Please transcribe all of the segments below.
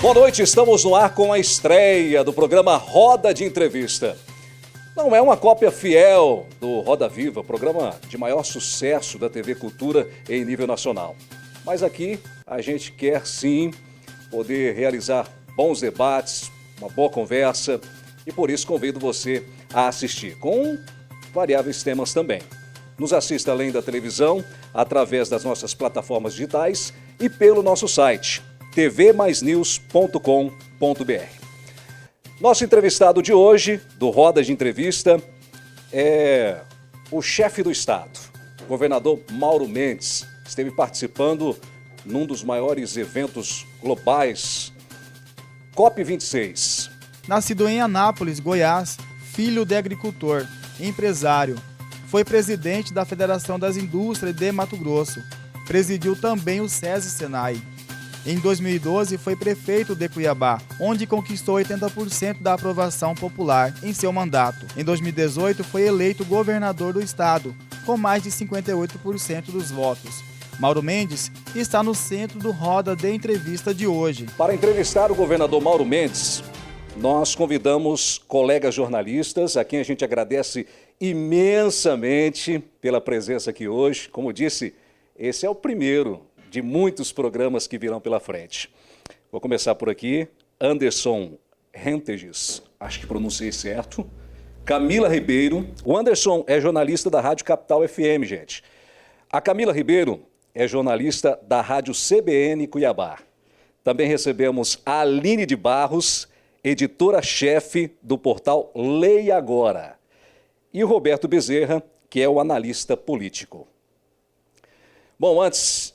Boa noite, estamos no ar com a estreia do programa Roda de Entrevista. Não é uma cópia fiel do Roda Viva, programa de maior sucesso da TV Cultura em nível nacional. Mas aqui a gente quer sim poder realizar bons debates, uma boa conversa e por isso convido você a assistir, com variáveis temas também. Nos assista além da televisão, através das nossas plataformas digitais e pelo nosso site tvmaisnews.com.br. Nosso entrevistado de hoje, do Roda de Entrevista, é o chefe do Estado, o governador Mauro Mendes. Esteve participando num dos maiores eventos globais, COP26. Nascido em Anápolis, Goiás, filho de agricultor, empresário. Foi presidente da Federação das Indústrias de Mato Grosso. Presidiu também o SESI-Senai. Em 2012, foi prefeito de Cuiabá, onde conquistou 80% da aprovação popular em seu mandato. Em 2018, foi eleito governador do estado, com mais de 58% dos votos. Mauro Mendes está no centro do Roda de Entrevista de hoje. Para entrevistar o governador Mauro Mendes, nós convidamos colegas jornalistas, a quem a gente agradece imensamente pela presença aqui hoje. Como disse, esse é o primeiro de muitos programas que virão pela frente. Vou começar por aqui. Anderson Renteges, acho que pronunciei certo. Camila Ribeiro. O Anderson é jornalista da Rádio Capital FM, gente. A Camila Ribeiro é jornalista da Rádio CBN Cuiabá. Também recebemos a Aline de Barros, editora-chefe do portal Leia Agora. E o Roberto Bezerra, que é o analista político. Bom, antes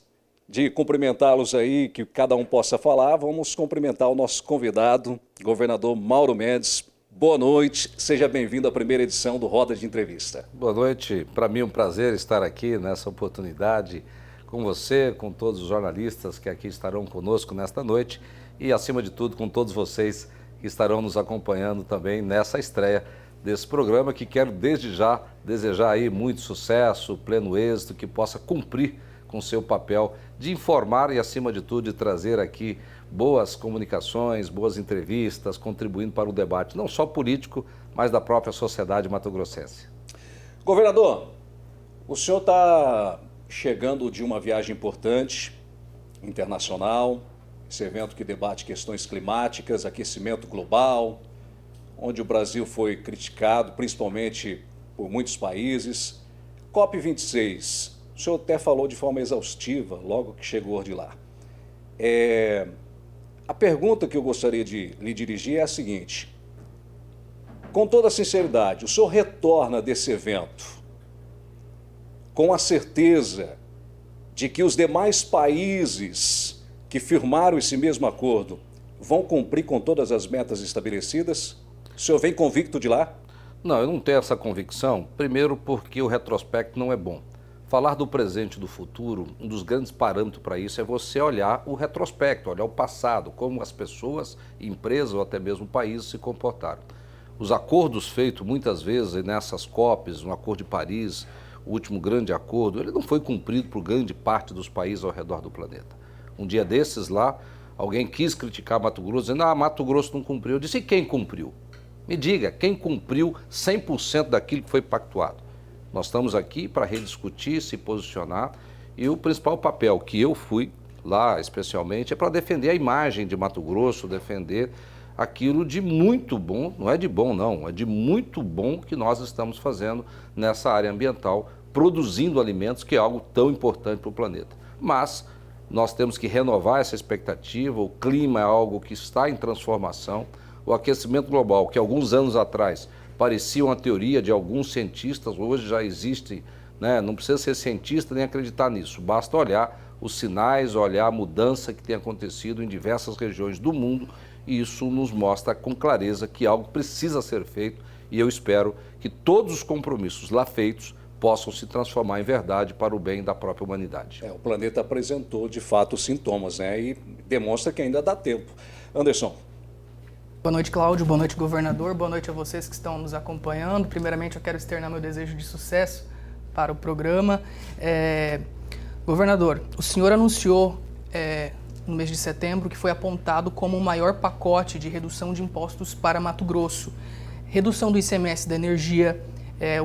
de cumprimentá-los aí, que cada um possa falar, vamos cumprimentar o nosso convidado, governador Mauro Mendes. Boa noite, seja bem-vindo à primeira edição do Roda de Entrevista. Boa noite, para mim é um prazer estar aqui nessa oportunidade com você, com todos os jornalistas que aqui estarão conosco nesta noite e, acima de tudo, com todos vocês que estarão nos acompanhando também nessa estreia desse programa, que quero desde já desejar aí muito sucesso, pleno êxito, que possa cumprir com seu papel de informar e, acima de tudo, de trazer aqui boas comunicações, boas entrevistas, contribuindo para o debate, não só político, mas da própria sociedade mato-grossense. Governador, o senhor está chegando de uma viagem importante, internacional, esse evento que debate questões climáticas, aquecimento global, onde o Brasil foi criticado, principalmente por muitos países. COP26, o senhor até falou de forma exaustiva, logo que chegou de lá. A pergunta que eu gostaria de lhe dirigir é a seguinte: com toda sinceridade, o senhor retorna desse evento com a certeza de que os demais países que firmaram esse mesmo acordo vão cumprir com todas as metas estabelecidas? O senhor vem convicto de lá? Não, eu não tenho essa convicção, primeiro porque o retrospecto não é bom. Falar do presente e do futuro, um dos grandes parâmetros para isso é você olhar o retrospecto, olhar o passado, como as pessoas, empresas ou até mesmo países se comportaram. Os acordos feitos muitas vezes nessas COPs, no Acordo de Paris, o último grande acordo, ele não foi cumprido por grande parte dos países ao redor do planeta. Um dia desses lá, alguém quis criticar Mato Grosso, dizendo, Mato Grosso não cumpriu. Eu disse, e quem cumpriu? Me diga, quem cumpriu 100% daquilo que foi pactuado? Nós estamos aqui para rediscutir, se posicionar, e o principal papel que eu fui lá, especialmente, é para defender a imagem de Mato Grosso, defender aquilo de muito bom, não é de bom não, é de muito bom que nós estamos fazendo nessa área ambiental, produzindo alimentos, que é algo tão importante para o planeta. Mas nós temos que renovar essa expectativa, o clima é algo que está em transformação, o aquecimento global, que alguns anos atrás parecia uma teoria de alguns cientistas, hoje já existe, né? Não precisa ser cientista nem acreditar nisso, basta olhar os sinais, olhar a mudança que tem acontecido em diversas regiões do mundo, e isso nos mostra com clareza que algo precisa ser feito, e eu espero que todos os compromissos lá feitos possam se transformar em verdade para o bem da própria humanidade. O planeta apresentou, de fato, sintomas, né? E demonstra que ainda dá tempo. Anderson. Boa noite, Cláudio. Boa noite, governador. Boa noite a vocês que estão nos acompanhando. Primeiramente, eu quero externar meu desejo de sucesso para o programa. Governador, o senhor anunciou no mês de setembro, que foi apontado como o maior pacote de redução de impostos para Mato Grosso. Redução do ICMS da energia,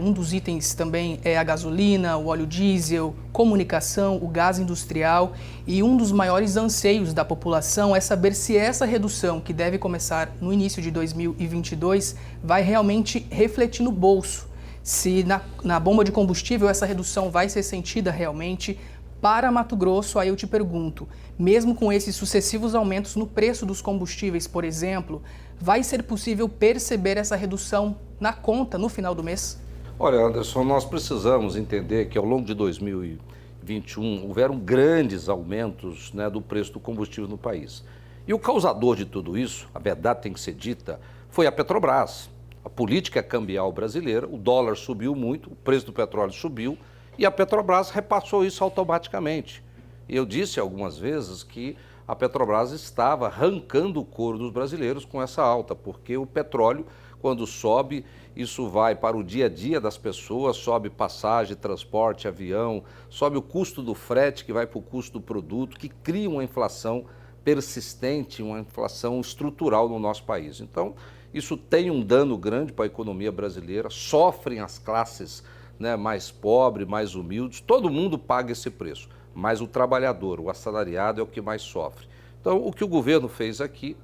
um dos itens também é a gasolina, o óleo diesel, comunicação, o gás industrial, e um dos maiores anseios da população é saber se essa redução, que deve começar no início de 2022, vai realmente refletir no bolso. Se na bomba de combustível essa redução vai ser sentida realmente. Para Mato Grosso, aí eu te pergunto, mesmo com esses sucessivos aumentos no preço dos combustíveis, por exemplo, vai ser possível perceber essa redução na conta no final do mês? Olha, Anderson, nós precisamos entender que ao longo de 2021 houveram grandes aumentos, né, do preço do combustível no país. E o causador de tudo isso, a verdade tem que ser dita, foi a Petrobras. A política cambial brasileira, o dólar subiu muito, o preço do petróleo subiu, e a Petrobras repassou isso automaticamente. Eu disse algumas vezes que a Petrobras estava arrancando o couro dos brasileiros com essa alta, porque o petróleo, quando sobe, isso vai para o dia a dia das pessoas, sobe passagem, transporte, avião, sobe o custo do frete, que vai para o custo do produto, que cria uma inflação persistente, uma inflação estrutural no nosso país. Então, isso tem um dano grande para a economia brasileira, sofrem as classes, né, mais pobres, mais humildes, todo mundo paga esse preço, mas o trabalhador, o assalariado é o que mais sofre. Então, o que o governo fez aqui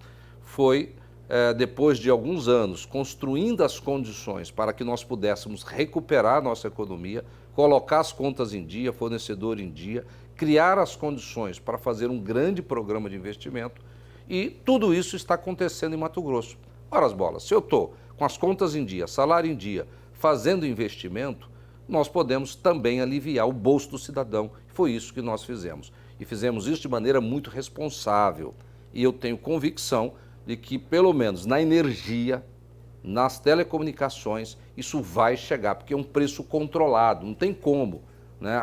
foi, depois de alguns anos, construindo as condições para que nós pudéssemos recuperar a nossa economia, colocar as contas em dia, fornecedor em dia, criar as condições para fazer um grande programa de investimento, e tudo isso está acontecendo em Mato Grosso. Ora as bolas, se eu estou com as contas em dia, salário em dia, fazendo investimento, nós podemos também aliviar o bolso do cidadão. Foi isso que nós fizemos. E fizemos isso de maneira muito responsável. E eu tenho convicção de que, pelo menos na energia, nas telecomunicações, isso vai chegar, porque é um preço controlado, não tem como, né?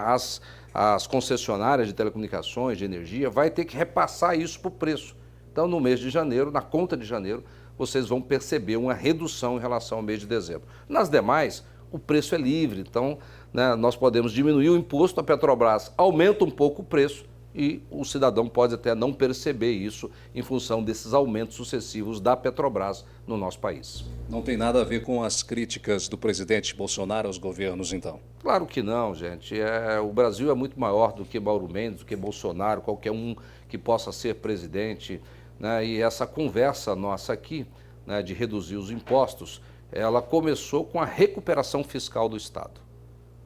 As concessionárias de telecomunicações, de energia, vai ter que repassar isso para o preço. Então, no mês de janeiro, na conta de janeiro, vocês vão perceber uma redução em relação ao mês de dezembro. Nas demais, o preço é livre, então, né, nós podemos diminuir o imposto, a Petrobras aumenta um pouco o preço e o cidadão pode até não perceber isso em função desses aumentos sucessivos da Petrobras no nosso país. Não tem nada a ver com as críticas do presidente Bolsonaro aos governos, então? Claro que não, gente. O Brasil é muito maior do que Mauro Mendes, do que Bolsonaro, qualquer um que possa ser presidente, né? E essa conversa nossa aqui, né, de reduzir os impostos, ela começou com a recuperação fiscal do Estado.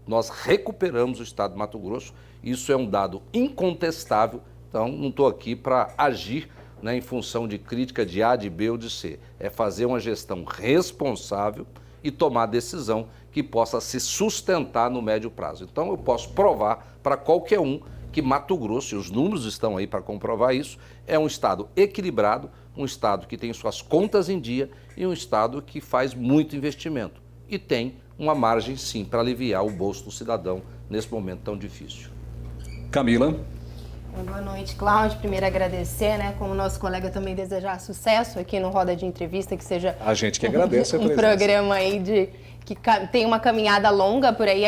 Nós recuperamos o Estado de Mato Grosso, isso é um dado incontestável, então não estou aqui para agir, né, em função de crítica de A, de B ou de C. É fazer uma gestão responsável e tomar decisão que possa se sustentar no médio prazo. Então eu posso provar para qualquer um que Mato Grosso, e os números estão aí para comprovar isso, é um estado equilibrado, um estado que tem suas contas em dia e um estado que faz muito investimento e tem uma margem, sim, para aliviar o bolso do cidadão nesse momento tão difícil. Camila. Boa noite, Cláudio. Primeiro agradecer, né, como nosso colega também desejar sucesso aqui no Roda de Entrevista, que seja A gente que agradece a um presença. programa aí que tem uma caminhada longa por aí.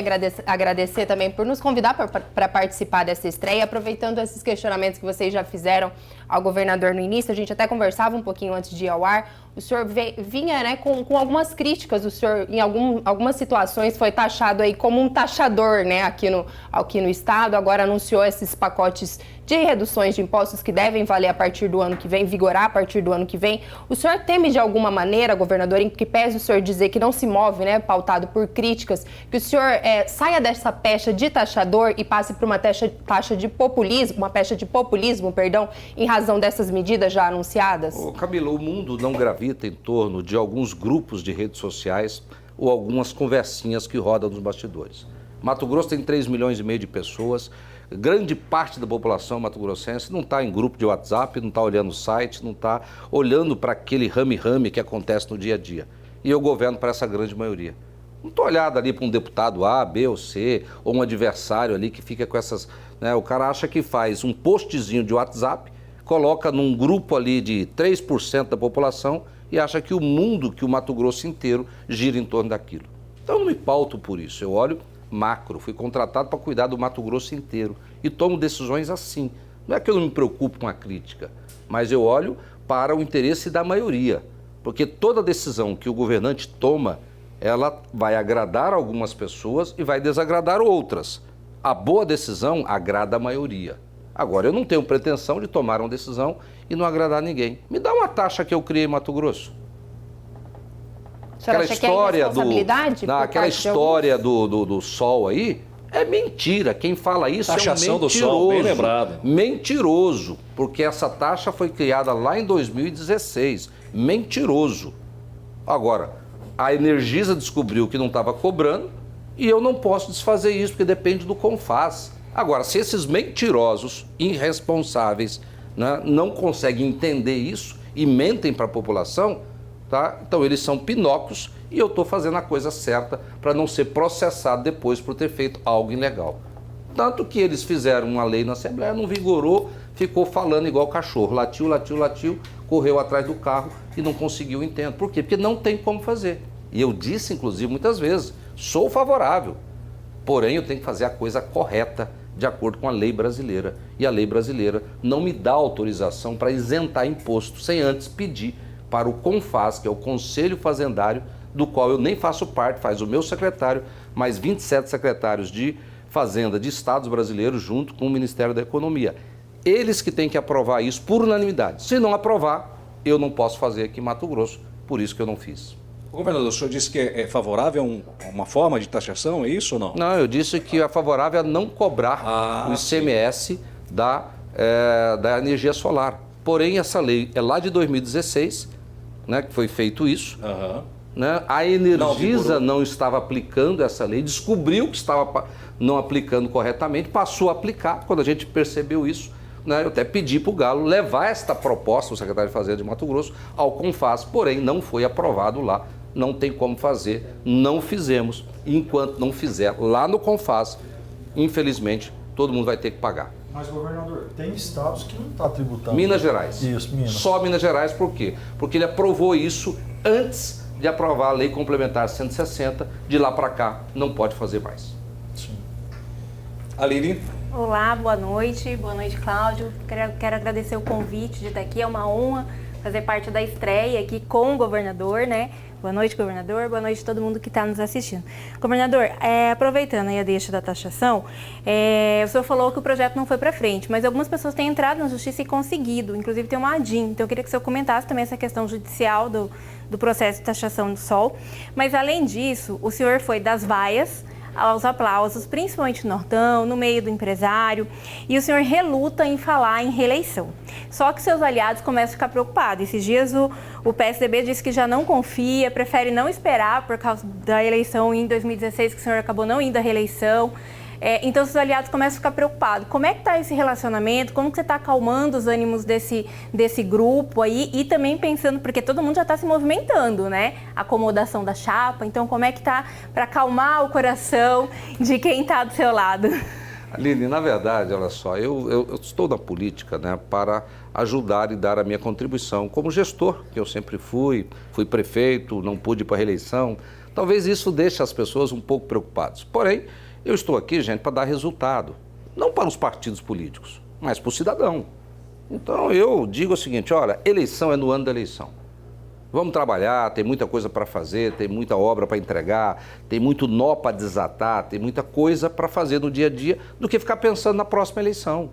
Agradecer também por nos convidar para participar dessa estreia, aproveitando esses questionamentos que vocês já fizeram ao governador no início. A gente até conversava um pouquinho antes de ir ao ar. O senhor vinha, né, com algumas críticas. O senhor, em algumas situações, foi taxado aí como um taxador, né, aqui no estado. Agora anunciou esses pacotes de reduções de impostos que devem valer a partir do ano que vem, vigorar a partir do ano que vem. O senhor teme de alguma maneira, governador, em que pese o senhor dizer que não se move, né, pautado por críticas, que o senhor saia dessa pecha de taxador e passe para uma taxa de populismo, uma pecha de populismo, perdão, em razão dessas medidas já anunciadas? Camila, o mundo não gravita em torno de alguns grupos de redes sociais ou algumas conversinhas que rodam nos bastidores. Mato Grosso tem 3,5 milhões de pessoas. Grande parte da população mato-grossense não está em grupo de WhatsApp, não está olhando o site, não está olhando para aquele rame-rame que acontece no dia a dia. E eu governo para essa grande maioria. Não estou olhado ali para um deputado A, B ou C, ou um adversário ali que fica com essas... né, o cara acha que faz um postzinho de WhatsApp, coloca num grupo ali de 3% da população e acha que o mundo, que o Mato Grosso inteiro gira em torno daquilo. Então eu não me pauto por isso, eu olho macro, fui contratado para cuidar do Mato Grosso inteiro e tomo decisões assim, Não é que eu não me preocupo com a crítica, mas eu olho para o interesse da maioria. Porque toda decisão que o governante toma, ela vai agradar algumas pessoas e vai desagradar outras. A boa decisão agrada a maioria. Agora, eu não tenho pretensão de tomar uma decisão e não agradar ninguém. Me dá uma taxa que eu criei em Mato Grosso. Aquela história aquela história do sol aí é mentira. Quem fala isso Taxação é um do sol, bem lembrado. Mentiroso, porque essa taxa foi criada lá em 2016. Mentiroso. Agora, a Energisa descobriu que não estava cobrando e eu não posso desfazer isso, porque depende do CONFAS. Agora, se esses mentirosos, irresponsáveis, né, não conseguem entender isso e mentem para a população, tá? Então eles são pinóquios e eu estou fazendo a coisa certa para não ser processado depois por ter feito algo ilegal. Tanto que eles fizeram uma lei na Assembleia, não vigorou, ficou falando igual cachorro, latiu, latiu, latiu, correu atrás do carro e não conseguiu entender. Por quê? Porque não tem como fazer. E eu disse, inclusive, muitas vezes, sou favorável, porém eu tenho que fazer a coisa correta, de acordo com a lei brasileira. E a lei brasileira não me dá autorização para isentar imposto sem antes pedir para o CONFAS, que é o Conselho Fazendário, do qual eu nem faço parte, faz o meu secretário, mais 27 secretários de Fazenda de estados brasileiros, junto com o Ministério da Economia. Eles que têm que aprovar isso por unanimidade. Se não aprovar, eu não posso fazer aqui em Mato Grosso, por isso que eu não fiz. Governador, o senhor disse que é favorável a uma forma de taxação, é isso ou não? Não, eu disse que é favorável a não cobrar o ICMS da energia solar. Porém, essa lei é lá de 2016, né, que foi feito isso. Né? A Energisa não estava aplicando essa lei, descobriu que estava não aplicando corretamente, passou a aplicar. Quando a gente percebeu isso, né, eu até pedi para o Galo levar esta proposta, o secretário de Fazenda de Mato Grosso, ao CONFAS, porém não foi aprovado lá. Não tem como fazer, não fizemos. E enquanto não fizer lá no CONFAS, infelizmente, todo mundo vai ter que pagar. Mas, governador, tem estados que não estão tributando. Minas Gerais. Isso, Minas. Só Minas Gerais, por quê? Porque ele aprovou isso antes de aprovar a Lei Complementar 160. De lá para cá, não pode fazer mais. Sim. Aline? Olá, boa noite, Cláudio. Quero agradecer o convite de estar aqui, é uma honra fazer parte da estreia aqui com o governador, né? Boa noite, governador. Boa noite a todo mundo que está nos assistindo. Governador, aproveitando aí a deixa da taxação, o senhor falou que o projeto não foi para frente, mas algumas pessoas têm entrado na justiça e conseguido, inclusive tem uma ADIM. Então eu queria que o senhor comentasse também essa questão judicial do processo de taxação do sol. Mas além disso, o senhor foi das vaias aos aplausos, principalmente no Nortão, no meio do empresário, e o senhor reluta em falar em reeleição. Só que seus aliados começam a ficar preocupados. Esses dias o PSDB disse que já não confia, prefere não esperar por causa da eleição em 2016, que o senhor acabou não indo à reeleição. Então, seus aliados começam a ficar preocupados. Como é que está esse relacionamento? Como que você está acalmando os ânimos desse grupo aí? E também pensando, porque todo mundo já está se movimentando, né? Acomodação da chapa. Então, como é que está para acalmar o coração de quem está do seu lado? Aline, na verdade, olha só, eu estou na política, né, para ajudar e dar a minha contribuição como gestor, que eu sempre fui prefeito, não pude ir para a reeleição. Talvez isso deixe as pessoas um pouco preocupadas. Porém, eu estou aqui, gente, para dar resultado. Não para os partidos políticos, mas para o cidadão. Então, eu digo o seguinte, olha, eleição é no ano da eleição. Vamos trabalhar, tem muita coisa para fazer, tem muita obra para entregar, tem muito nó para desatar, tem muita coisa para fazer no dia a dia do que ficar pensando na próxima eleição.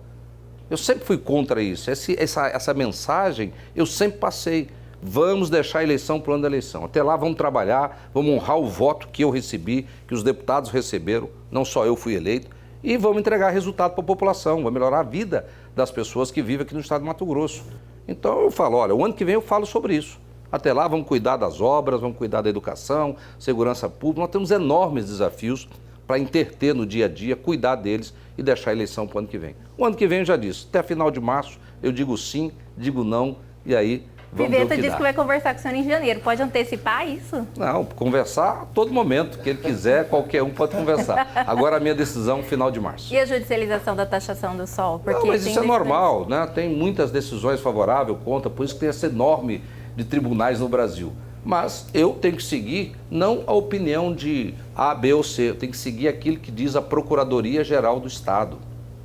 Eu sempre fui contra isso. Essa mensagem eu sempre passei. Vamos deixar a eleição para o ano da eleição. Até lá vamos trabalhar, vamos honrar o voto que eu recebi, que os deputados receberam, não só eu fui eleito, e vamos entregar resultado para a população, vamos melhorar a vida das pessoas que vivem aqui no estado de Mato Grosso. Então eu falo, olha, o ano que vem eu falo sobre isso. Até lá vamos cuidar das obras, vamos cuidar da educação, segurança pública. Nós temos enormes desafios para interter no dia a dia, cuidar deles e deixar a eleição para o ano que vem. O ano que vem eu já disse, até final de março eu digo sim, digo não, e aí vamos ver o que Pivetta disse dá. que vai conversar com o senhor em janeiro. Pode antecipar isso? Não, conversar a todo momento, que ele quiser, qualquer um pode conversar. Agora a minha decisão, final de março. E a judicialização da taxação do sol? Porque não, mas isso é normal, né? Tem muitas decisões favoráveis, contra, por isso que tem essa enorme de tribunais no Brasil. Mas eu tenho que seguir não a opinião de A, B ou C, eu tenho que seguir aquilo que diz a Procuradoria-Geral do Estado.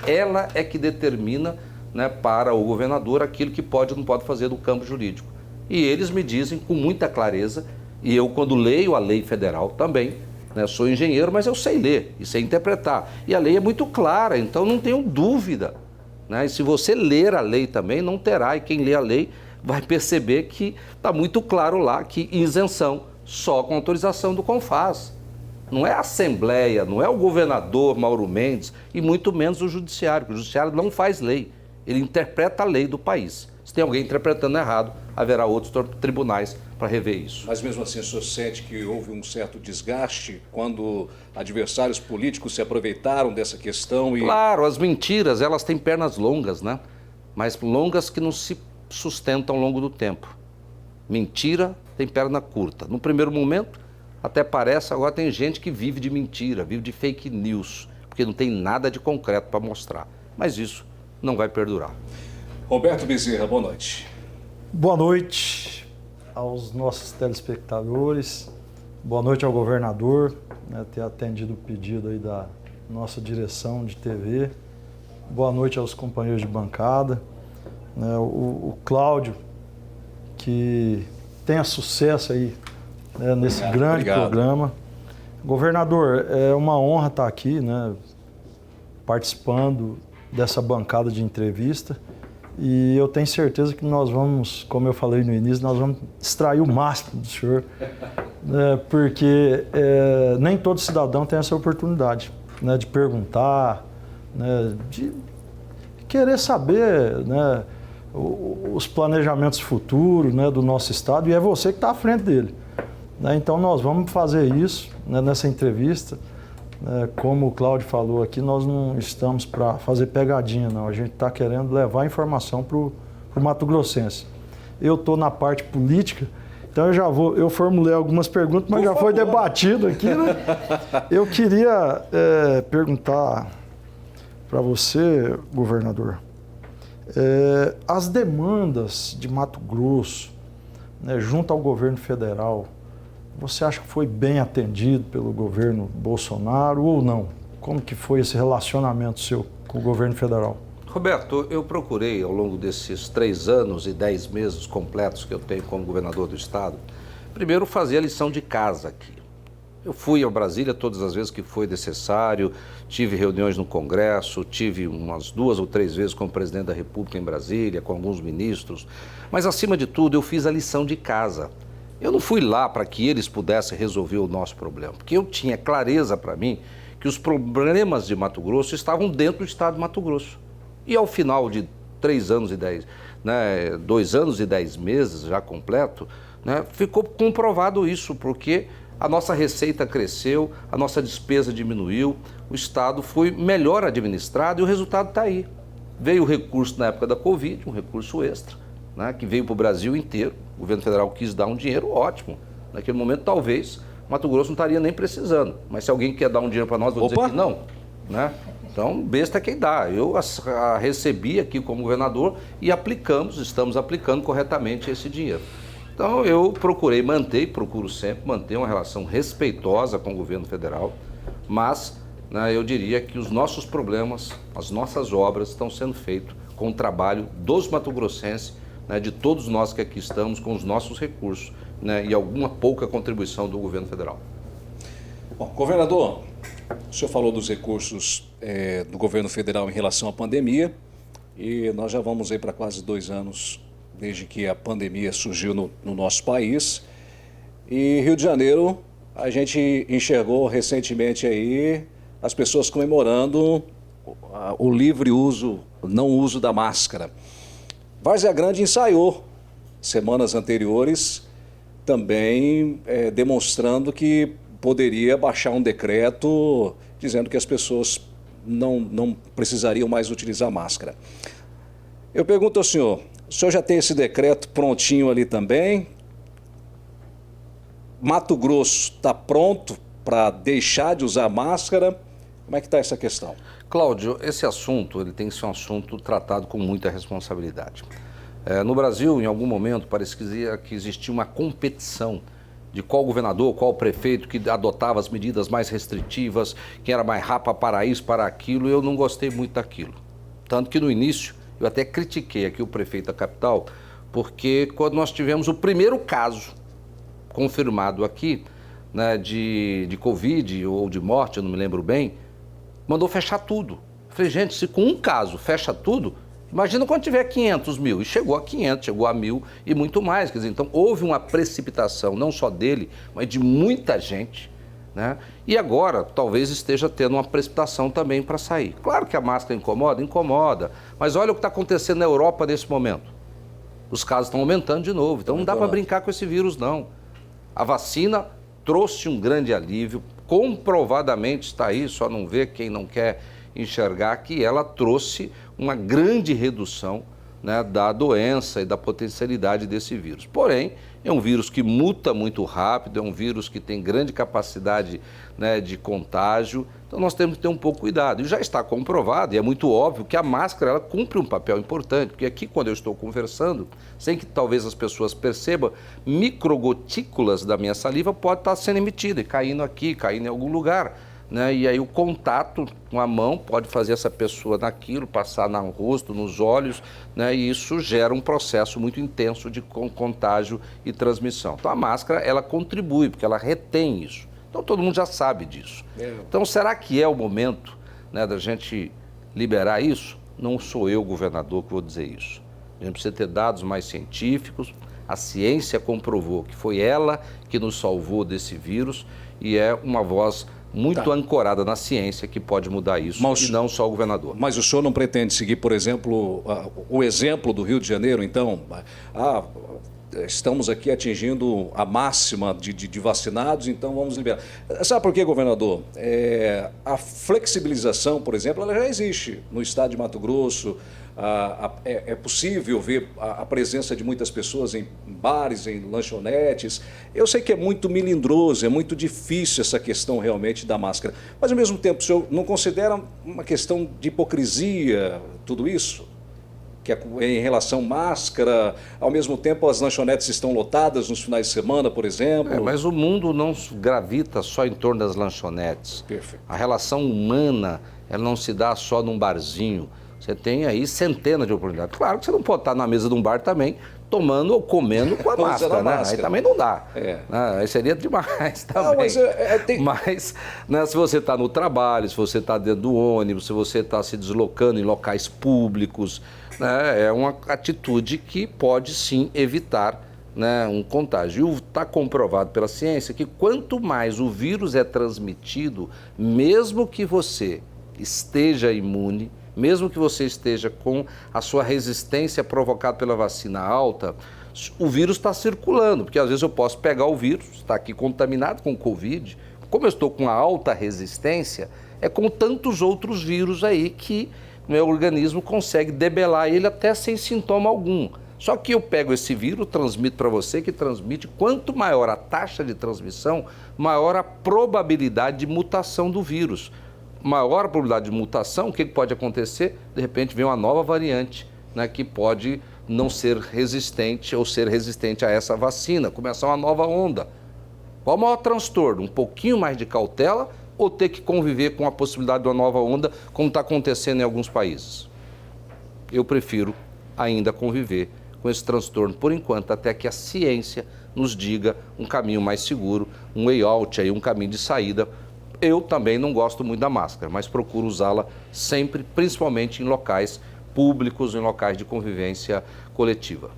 Ela é que determina né, para o governador aquilo que pode ou não pode fazer no campo jurídico. E eles me dizem com muita clareza, e eu quando leio a lei federal também, né, sou engenheiro, mas eu sei ler e sei interpretar. E a lei é muito clara, então não tenho dúvida, né? E se você ler a lei também, não terá, e quem lê a lei vai perceber que está muito claro lá que isenção só com autorização do CONFAZ. Não é a Assembleia, não é o governador Mauro Mendes e muito menos o Judiciário, porque o Judiciário não faz lei, ele interpreta a lei do país. Se tem alguém interpretando errado, haverá outros tribunais para rever isso. Mas mesmo assim, o senhor sente que houve um certo desgaste quando adversários políticos se aproveitaram dessa questão e... Claro, as mentiras, elas têm pernas longas, né? Mas longas que não se sustentam ao longo do tempo. Mentira tem perna curta. No primeiro momento, até parece, agora tem gente que vive de mentira, vive de fake news, porque não tem nada de concreto para mostrar. Mas isso não vai perdurar. Roberto Bezerra, boa noite. Boa noite aos nossos telespectadores, boa noite ao governador, né, ter atendido o pedido aí da nossa direção de TV, boa noite aos companheiros de bancada, né, o Cláudio, que tenha sucesso aí, né, nesse grande programa. Governador, é uma honra estar aqui, né, participando dessa bancada de entrevista. E eu tenho certeza que nós vamos, como eu falei no início, nós vamos extrair o máximo do senhor, né, porque nem todo cidadão tem essa oportunidade, né, de perguntar, né, de querer saber, né, os planejamentos futuros, né, do nosso estado, e é você que está à frente dele, né, então nós vamos fazer isso, né, nessa entrevista. Como o Cláudio falou aqui, nós não estamos para fazer pegadinha, não. A gente está querendo levar informação para o Mato Grossense. Eu estou na parte política, então eu formulei algumas perguntas, mas já foi debatido aqui, né? Eu queria perguntar para você, governador, as demandas de Mato Grosso, né, junto ao governo federal, você acha que foi bem atendido pelo governo Bolsonaro ou não? Como que foi esse relacionamento seu com o governo federal? Roberto, eu procurei ao longo desses 3 anos e 10 meses completos que eu tenho como governador do estado, primeiro fazer a lição de casa aqui. Eu fui a Brasília todas as vezes que foi necessário, tive reuniões no Congresso, tive umas 2 ou 3 vezes com o presidente da República em Brasília, com alguns ministros, mas acima de tudo eu fiz a lição de casa. Eu não fui lá para que eles pudessem resolver o nosso problema, porque eu tinha clareza para mim que os problemas de Mato Grosso estavam dentro do estado de Mato Grosso. E ao final de 2 anos e 10 meses já completo, né, ficou comprovado isso, porque a nossa receita cresceu, a nossa despesa diminuiu, o estado foi melhor administrado e o resultado está aí. Veio o recurso na época da Covid, um recurso extra, né, que veio para o Brasil inteiro. O governo federal quis dar um dinheiro, ótimo. Naquele momento, talvez, Mato Grosso não estaria nem precisando. Mas se alguém quer dar um dinheiro para nós, vou dizer que não, né? Então, besta é quem dá. Eu recebi aqui como governador e estamos aplicando corretamente esse dinheiro. Então, eu procuro sempre manter uma relação respeitosa com o governo federal, mas, né, eu diria que os nossos problemas, as nossas obras estão sendo feitas com o trabalho dos mato-grossenses, né, de todos nós que aqui estamos, com os nossos recursos, né, e alguma pouca contribuição do governo federal. Bom, governador, o senhor falou dos recursos do governo federal em relação à pandemia, e nós já vamos aí para quase 2 anos desde que a pandemia surgiu no nosso país. E Rio de Janeiro, a gente enxergou recentemente aí as pessoas comemorando o livre uso, não uso da máscara. Várzea Grande ensaiou semanas anteriores também demonstrando que poderia baixar um decreto dizendo que as pessoas não precisariam mais utilizar máscara. Eu pergunto ao senhor, o senhor já tem esse decreto prontinho ali também? Mato Grosso está pronto para deixar de usar máscara? Como é que está essa questão? Cláudio, esse assunto ele tem que ser um assunto tratado com muita responsabilidade. No Brasil, em algum momento, parecia que existia uma competição de qual governador, qual prefeito que adotava as medidas mais restritivas, quem era mais rápido para isso, para aquilo, e eu não gostei muito daquilo. Tanto que no início Eu até critiquei aqui o prefeito da capital, porque quando nós tivemos o primeiro caso confirmado aqui, né, de Covid ou de morte, eu não me lembro bem, mandou fechar tudo. Eu falei, gente, se com um caso fecha tudo, imagina quando tiver 500 mil. E chegou a 500, chegou a 1.000 e muito mais. Quer dizer, então houve uma precipitação, não só dele, mas de muita gente, né? E agora talvez esteja tendo uma precipitação também para sair. Claro que a máscara incomoda, incomoda, mas olha o que está acontecendo na Europa nesse momento. Os casos estão aumentando de novo, então não dá para brincar com esse vírus, não. A vacina trouxe um grande alívio, comprovadamente está aí, só não vê quem não quer enxergar, que ela trouxe uma grande redução, né, da doença e da potencialidade desse vírus. Porém, é um vírus que muta muito rápido, é um vírus que tem grande capacidade, né, de contágio, então nós temos que ter um pouco cuidado. E já está comprovado, e é muito óbvio, que a máscara ela cumpre um papel importante, porque aqui quando eu estou conversando, sem que talvez as pessoas percebam, microgotículas da minha saliva pode estar sendo emitida e caindo aqui, caindo em algum lugar, né? E aí o contato com a mão pode fazer essa pessoa naquilo, passar no rosto, nos olhos, né? E isso gera um processo muito intenso de contágio e transmissão. Então a máscara, ela contribui, porque ela retém isso. Então todo mundo já sabe disso. Então será que é o momento, né, da gente liberar isso? Não sou eu, governador, que vou dizer isso. A gente precisa ter dados mais científicos. A ciência comprovou que foi ela que nos salvou desse vírus e é uma voz muito ancorada na ciência que pode mudar isso, e não só o governador. Mas o senhor não pretende seguir, por exemplo, o exemplo do Rio de Janeiro, então? Estamos aqui atingindo a máxima de vacinados, então vamos liberar. Sabe por quê, governador? A flexibilização, por exemplo, ela já existe no estado de Mato Grosso. É possível ver a presença de muitas pessoas em bares, em lanchonetes. Eu sei que é muito melindroso, é muito difícil essa questão realmente da máscara. Mas, ao mesmo tempo, o senhor não considera uma questão de hipocrisia tudo isso? Que é em relação à máscara, ao mesmo tempo as lanchonetes estão lotadas nos finais de semana, por exemplo. Mas o mundo não gravita só em torno das lanchonetes. Perfeito. A relação humana, ela não se dá só num barzinho. Você tem aí centenas de oportunidades. Claro que você não pode estar na mesa de um bar também tomando ou comendo com a máscara, né? Aí também não dá. Aí seria demais também. Não, mas né, se você está no trabalho, se você está dentro do ônibus, se você está se deslocando em locais públicos, né, é uma atitude que pode sim evitar, né, um contágio. E está comprovado pela ciência que quanto mais o vírus é transmitido, mesmo que você esteja imune, mesmo que você esteja com a sua resistência provocada pela vacina alta, o vírus está circulando, porque às vezes eu posso pegar o vírus, está aqui contaminado com Covid, como eu estou com a alta resistência, é como tantos outros vírus aí que meu organismo consegue debelar ele até sem sintoma algum. Só que eu pego esse vírus, transmito para você, que transmite, quanto maior a taxa de transmissão, maior a probabilidade de mutação do vírus. Maior a probabilidade de mutação, o que pode acontecer? De repente vem uma nova variante, né, que pode não ser resistente ou ser resistente a essa vacina, começar uma nova onda. Qual o maior transtorno? Um pouquinho mais de cautela ou ter que conviver com a possibilidade de uma nova onda, como está acontecendo em alguns países? Eu prefiro ainda conviver com esse transtorno, por enquanto, até que a ciência nos diga um caminho mais seguro, um way out, aí, um caminho de saída. Eu também não gosto muito da máscara, mas procuro usá-la sempre, principalmente em locais públicos, em locais de convivência coletiva.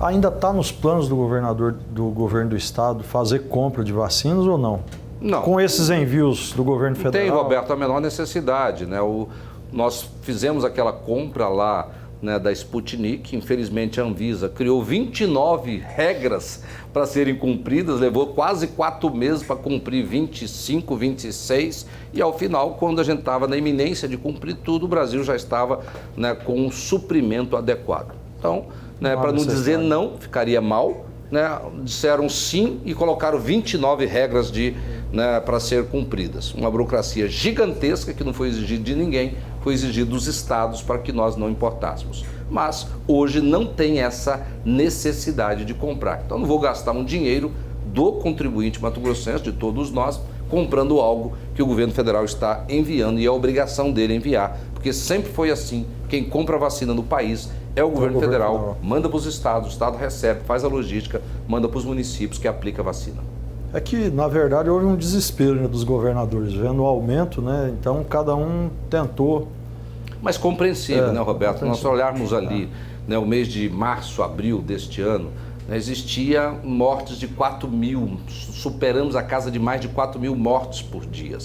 Ainda está nos planos do governador, do governo do estado, fazer compra de vacinas ou não? Não. Com esses envios do governo federal? Tem, Roberto, a menor necessidade, né? Nós fizemos aquela compra lá, né, da Sputnik, infelizmente a Anvisa criou 29 regras para serem cumpridas, levou quase 4 meses para cumprir 25, 26, e ao final, quando a gente estava na iminência de cumprir tudo, o Brasil já estava, né, com um suprimento adequado. Então, né, para não dizer não, ficaria mal, né, disseram sim e colocaram 29 regras né, para ser cumpridas. Uma burocracia gigantesca que não foi exigida de ninguém, foi exigida dos estados para que nós não importássemos. Mas hoje não tem essa necessidade de comprar. Então não vou gastar um dinheiro do contribuinte mato-grossense, de todos nós, comprando algo que o governo federal está enviando e é obrigação dele enviar, porque sempre foi assim, quem compra a vacina no país é o governo federal, manda para os estados, o estado recebe, faz a logística, manda para os municípios que aplica a vacina. É que, na verdade, houve um desespero, né, dos governadores, vendo o aumento, né? Então cada um tentou. Mas compreensível, né, Roberto? Nós olharmos ali, né, o mês de março, abril deste ano, né, existia mortes de 4 mil, superamos a casa de mais de 4 mil mortes por dia.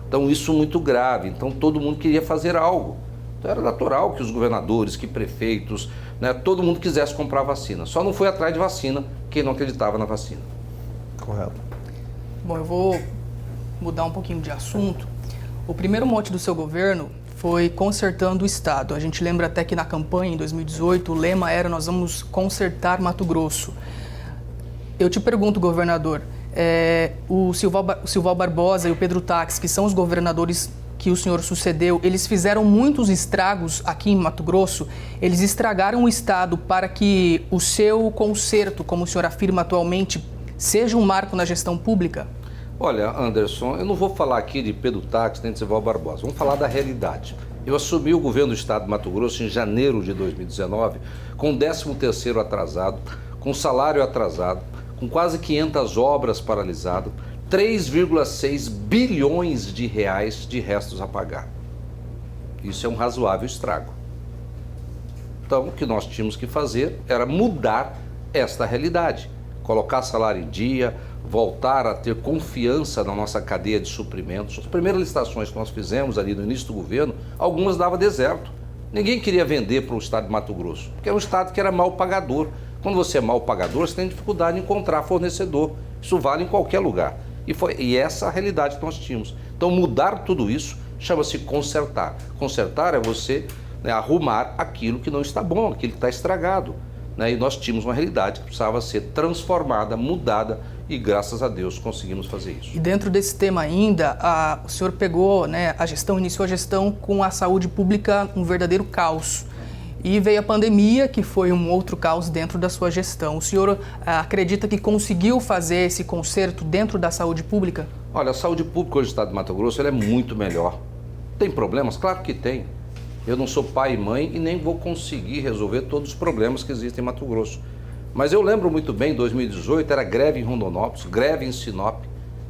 Então isso muito grave, então todo mundo queria fazer algo. Então era natural que os governadores, que prefeitos, né, todo mundo quisesse comprar vacina. Só não foi atrás de vacina quem não acreditava na vacina. Correto. Bom, eu vou mudar um pouquinho de assunto. O primeiro mote do seu governo foi consertando o Estado. A gente lembra até que na campanha, em 2018, o lema era "Nós vamos consertar Mato Grosso". Eu te pergunto, governador, o Silval Barbosa e o Pedro Taques, que são os governadores que o senhor sucedeu, eles fizeram muitos estragos aqui em Mato Grosso. Eles estragaram o Estado para que o seu conserto, como o senhor afirma atualmente, seja um marco na gestão pública? Olha, Anderson, eu não vou falar aqui de Pedro Taques nem de Silval Barbosa, vamos falar da realidade. Eu assumi o governo do estado de Mato Grosso em janeiro de 2019, com o 13º atrasado, com salário atrasado, com quase 500 obras paralisadas, 3,6 bilhões de reais de restos a pagar. Isso é um razoável estrago. Então, o que nós tínhamos que fazer era mudar esta realidade. Colocar salário em dia, voltar a ter confiança na nossa cadeia de suprimentos. As primeiras licitações que nós fizemos ali no início do governo, algumas davam deserto. Ninguém queria vender para o estado de Mato Grosso, porque é um estado que era mal pagador. Quando você é mal pagador, você tem dificuldade em encontrar fornecedor. Isso vale em qualquer lugar. E essa é a realidade que nós tínhamos. Então, mudar tudo isso chama-se consertar. Consertar é você, né, arrumar aquilo que não está bom, aquilo que está estragado. Né? E nós tínhamos uma realidade que precisava ser transformada, mudada, e graças a Deus conseguimos fazer isso. E dentro desse tema ainda, o senhor pegou, né, iniciou a gestão com a saúde pública um verdadeiro caos. E veio a pandemia, que foi um outro caos dentro da sua gestão. O senhor acredita que conseguiu fazer esse conserto dentro da saúde pública? Olha, a saúde pública hoje do estado de Mato Grosso ela é muito melhor. Tem problemas? Claro que tem. Eu não sou pai e mãe e nem vou conseguir resolver todos os problemas que existem em Mato Grosso. Mas eu lembro muito bem, em 2018, era greve em Rondonópolis, greve em Sinop.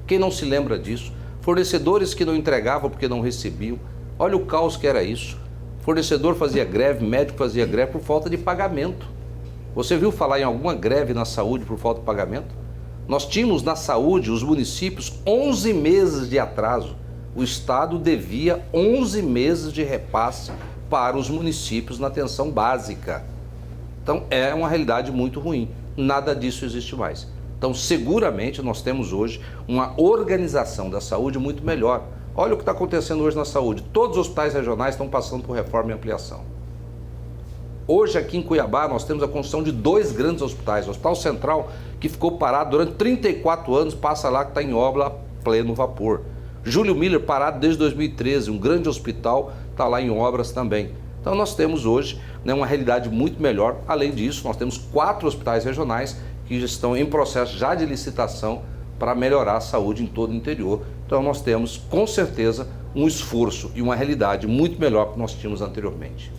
Quem não se lembra disso? Fornecedores que não entregavam porque não recebiam. Olha o caos que era isso. Fornecedor fazia greve, médico fazia greve por falta de pagamento. Você viu falar em alguma greve na saúde por falta de pagamento? Nós tínhamos na saúde, os municípios, 11 meses de atraso. O Estado devia 11 meses de repasse para os municípios na atenção básica. Então, é uma realidade muito ruim. Nada disso existe mais. Então, seguramente, nós temos hoje uma organização da saúde muito melhor. Olha o que está acontecendo hoje na saúde. Todos os hospitais regionais estão passando por reforma e ampliação. Hoje, aqui em Cuiabá, nós temos a construção de 2 grandes hospitais. O Hospital Central, que ficou parado durante 34 anos, passa lá que está em obra a pleno vapor. Júlio Miller, parado desde 2013, um grande hospital, está lá em obras também. Então nós temos hoje, né, uma realidade muito melhor. Além disso, nós temos 4 hospitais regionais que já estão em processo já de licitação para melhorar a saúde em todo o interior. Então nós temos, com certeza, um esforço e uma realidade muito melhor que nós tínhamos anteriormente.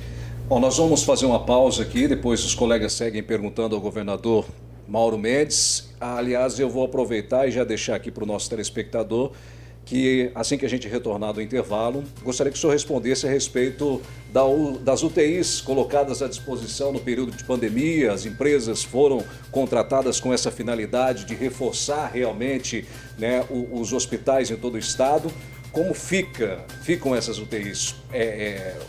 Bom, nós vamos fazer uma pausa aqui, depois os colegas seguem perguntando ao governador Mauro Mendes. Aliás, eu vou aproveitar e já deixar aqui para o nosso telespectador que, assim que a gente retornar do intervalo, gostaria que o senhor respondesse a respeito das UTIs colocadas à disposição no período de pandemia. As empresas foram contratadas com essa finalidade de reforçar realmente, né, os hospitais em todo o estado. Como ficam essas UTIs?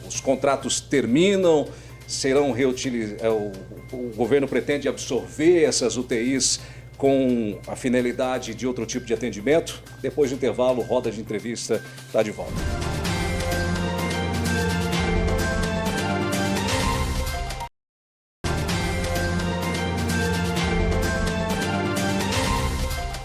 Os contratos terminam? Serão reutilizados? O governo pretende absorver essas UTIs com a finalidade de outro tipo de atendimento? Depois do intervalo, Roda de Entrevista está de volta.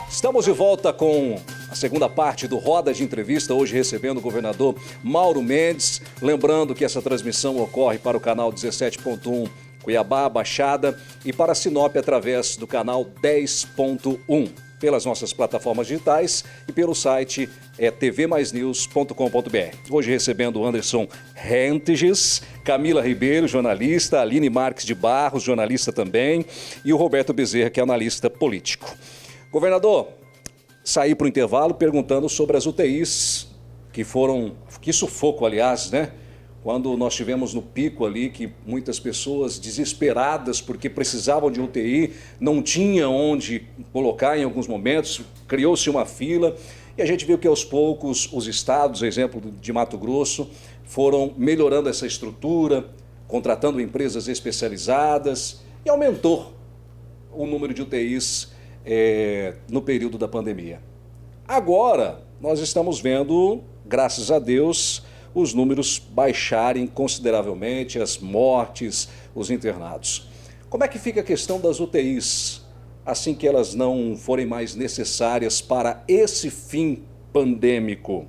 Estamos de volta com a segunda parte do Roda de Entrevista, hoje recebendo o governador Mauro Mendes. Lembrando que essa transmissão ocorre para o canal 17.1 Cuiabá, Baixada, e para Sinop através do canal 10.1. pelas nossas plataformas digitais e pelo site tvmaisnews.com.br. Hoje recebendo Anderson Rentges, Camila Ribeiro, jornalista, Aline Marques de Barros, jornalista também, e o Roberto Bezerra, que é analista político. Governador, saí para o intervalo perguntando sobre as UTIs, que sufoco, aliás, né? Quando nós tivemos no pico ali que muitas pessoas desesperadas porque precisavam de UTI, não tinha onde colocar em alguns momentos, criou-se uma fila e a gente viu que aos poucos os estados, exemplo de Mato Grosso, foram melhorando essa estrutura, contratando empresas especializadas e aumentou o número de UTIs no período da pandemia. Agora, nós estamos vendo, graças a Deus, os números baixarem consideravelmente, as mortes, os internados. Como é que fica a questão das UTIs, assim que elas não forem mais necessárias para esse fim pandêmico?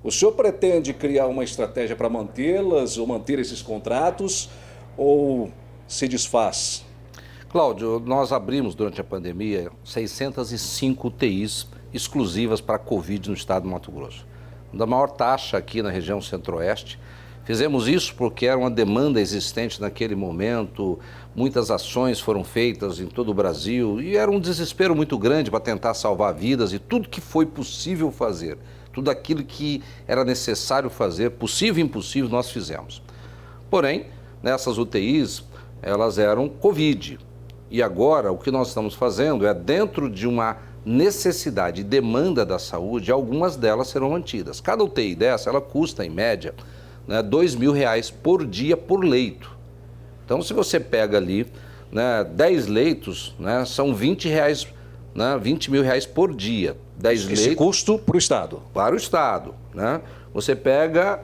O senhor pretende criar uma estratégia para mantê-las ou manter esses contratos ou se desfaz? Cláudio, nós abrimos durante a pandemia 605 UTIs exclusivas para a Covid no estado do Mato Grosso. Da maior taxa aqui na região centro-oeste. Fizemos isso porque era uma demanda existente naquele momento, muitas ações foram feitas em todo o Brasil e era um desespero muito grande para tentar salvar vidas e tudo que foi possível fazer, tudo aquilo que era necessário fazer, possível e impossível, nós fizemos. Porém, nessas UTIs, elas eram Covid. E agora o que nós estamos fazendo é dentro de uma necessidade e demanda da saúde, algumas delas serão mantidas. Cada UTI dessa, ela custa, em média, né, R$2.000 por dia por leito. Então, se você pega ali, né, 10 leitos, né, são R$20, né, R$20.000 por dia. 10 Esse leitos, custo para o Estado. Para o Estado. Né? Você pega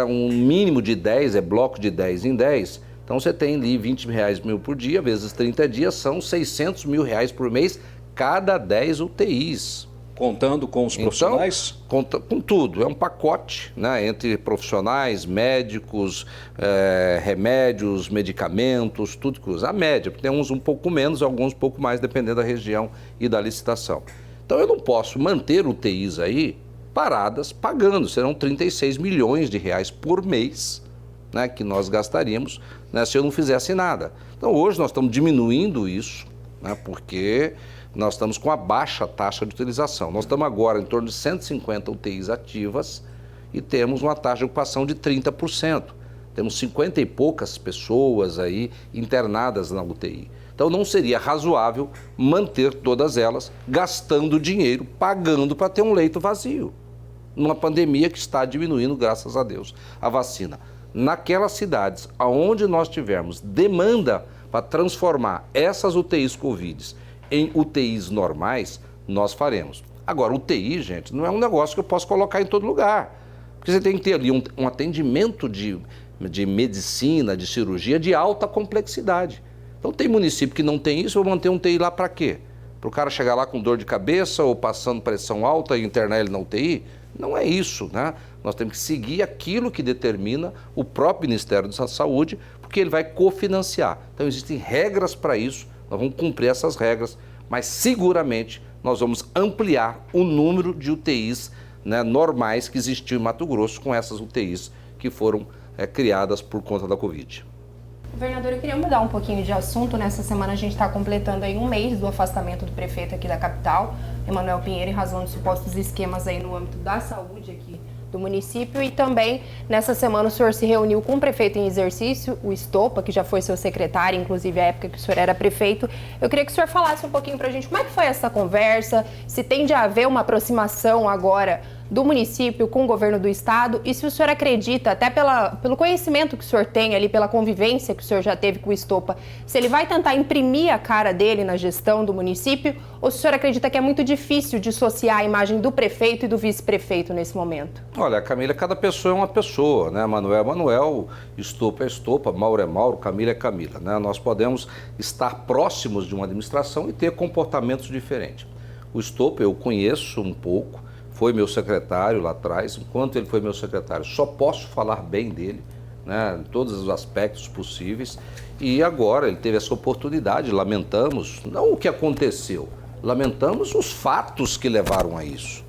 um mínimo de 10, é bloco de 10 em 10, então você tem ali R$20.000 por dia, vezes 30 dias, são R$600.000 por mês, cada 10 UTIs. Contando com os profissionais? Então, com tudo. É um pacote, né, entre profissionais, médicos, remédios, medicamentos, tudo que usa. A média, porque tem uns um pouco menos, alguns um pouco mais, dependendo da região e da licitação. Então eu não posso manter UTIs aí paradas, pagando. Serão R$36 milhões por mês, né, que nós gastaríamos, né, se eu não fizesse nada. Então hoje nós estamos diminuindo isso, né, porque nós estamos com a baixa taxa de utilização. Nós estamos agora em torno de 150 UTIs ativas e temos uma taxa de ocupação de 30%. Temos 50 e poucas pessoas aí internadas na UTI. Então não seria razoável manter todas elas gastando dinheiro, pagando para ter um leito vazio. Numa pandemia que está diminuindo, graças a Deus, a vacina. Naquelas cidades onde nós tivermos demanda para transformar essas UTIs Covid em UTIs normais, nós faremos. Agora, UTI, gente, não é um negócio que eu posso colocar em todo lugar. Porque você tem que ter ali um atendimento de medicina, de cirurgia de alta complexidade. Então tem município que não tem isso, eu vou manter um UTI lá para quê? Para o cara chegar lá com dor de cabeça ou passando pressão alta e internar ele na UTI? Não é isso, né? Nós temos que seguir aquilo que determina o próprio Ministério da Saúde, porque ele vai cofinanciar. Então existem regras para isso, nós vamos cumprir essas regras, mas seguramente nós vamos ampliar o número de UTIs, né, normais que existiam em Mato Grosso com essas UTIs que foram criadas por conta da Covid. Governador, eu queria mudar um pouquinho de assunto. Nessa semana a gente está completando aí um mês do afastamento do prefeito aqui da capital, Emanuel Pinheiro, em razão de supostos esquemas aí no âmbito da saúde aqui do município. E também, nessa semana, o senhor se reuniu com o prefeito em exercício, o Estopa, que já foi seu secretário, inclusive a época que o senhor era prefeito. Eu queria que o senhor falasse um pouquinho pra gente como é que foi essa conversa, se tende a haver uma aproximação agora do município com o governo do estado e se o senhor acredita, até pelo conhecimento que o senhor tem ali, pela convivência que o senhor já teve com o Estopa, se ele vai tentar imprimir a cara dele na gestão do município ou se o senhor acredita que é muito difícil dissociar a imagem do prefeito e do vice-prefeito nesse momento? Olha, Camila, cada pessoa é uma pessoa, né? Manuel é Manuel, Estopa é Estopa, Mauro é Mauro, Camila é Camila, né? Nós podemos estar próximos de uma administração e ter comportamentos diferentes. O Estopa eu conheço um pouco, foi meu secretário lá atrás. Enquanto ele foi meu secretário, só posso falar bem dele, né, em todos os aspectos possíveis. E agora ele teve essa oportunidade, lamentamos, não o que aconteceu, lamentamos os fatos que levaram a isso,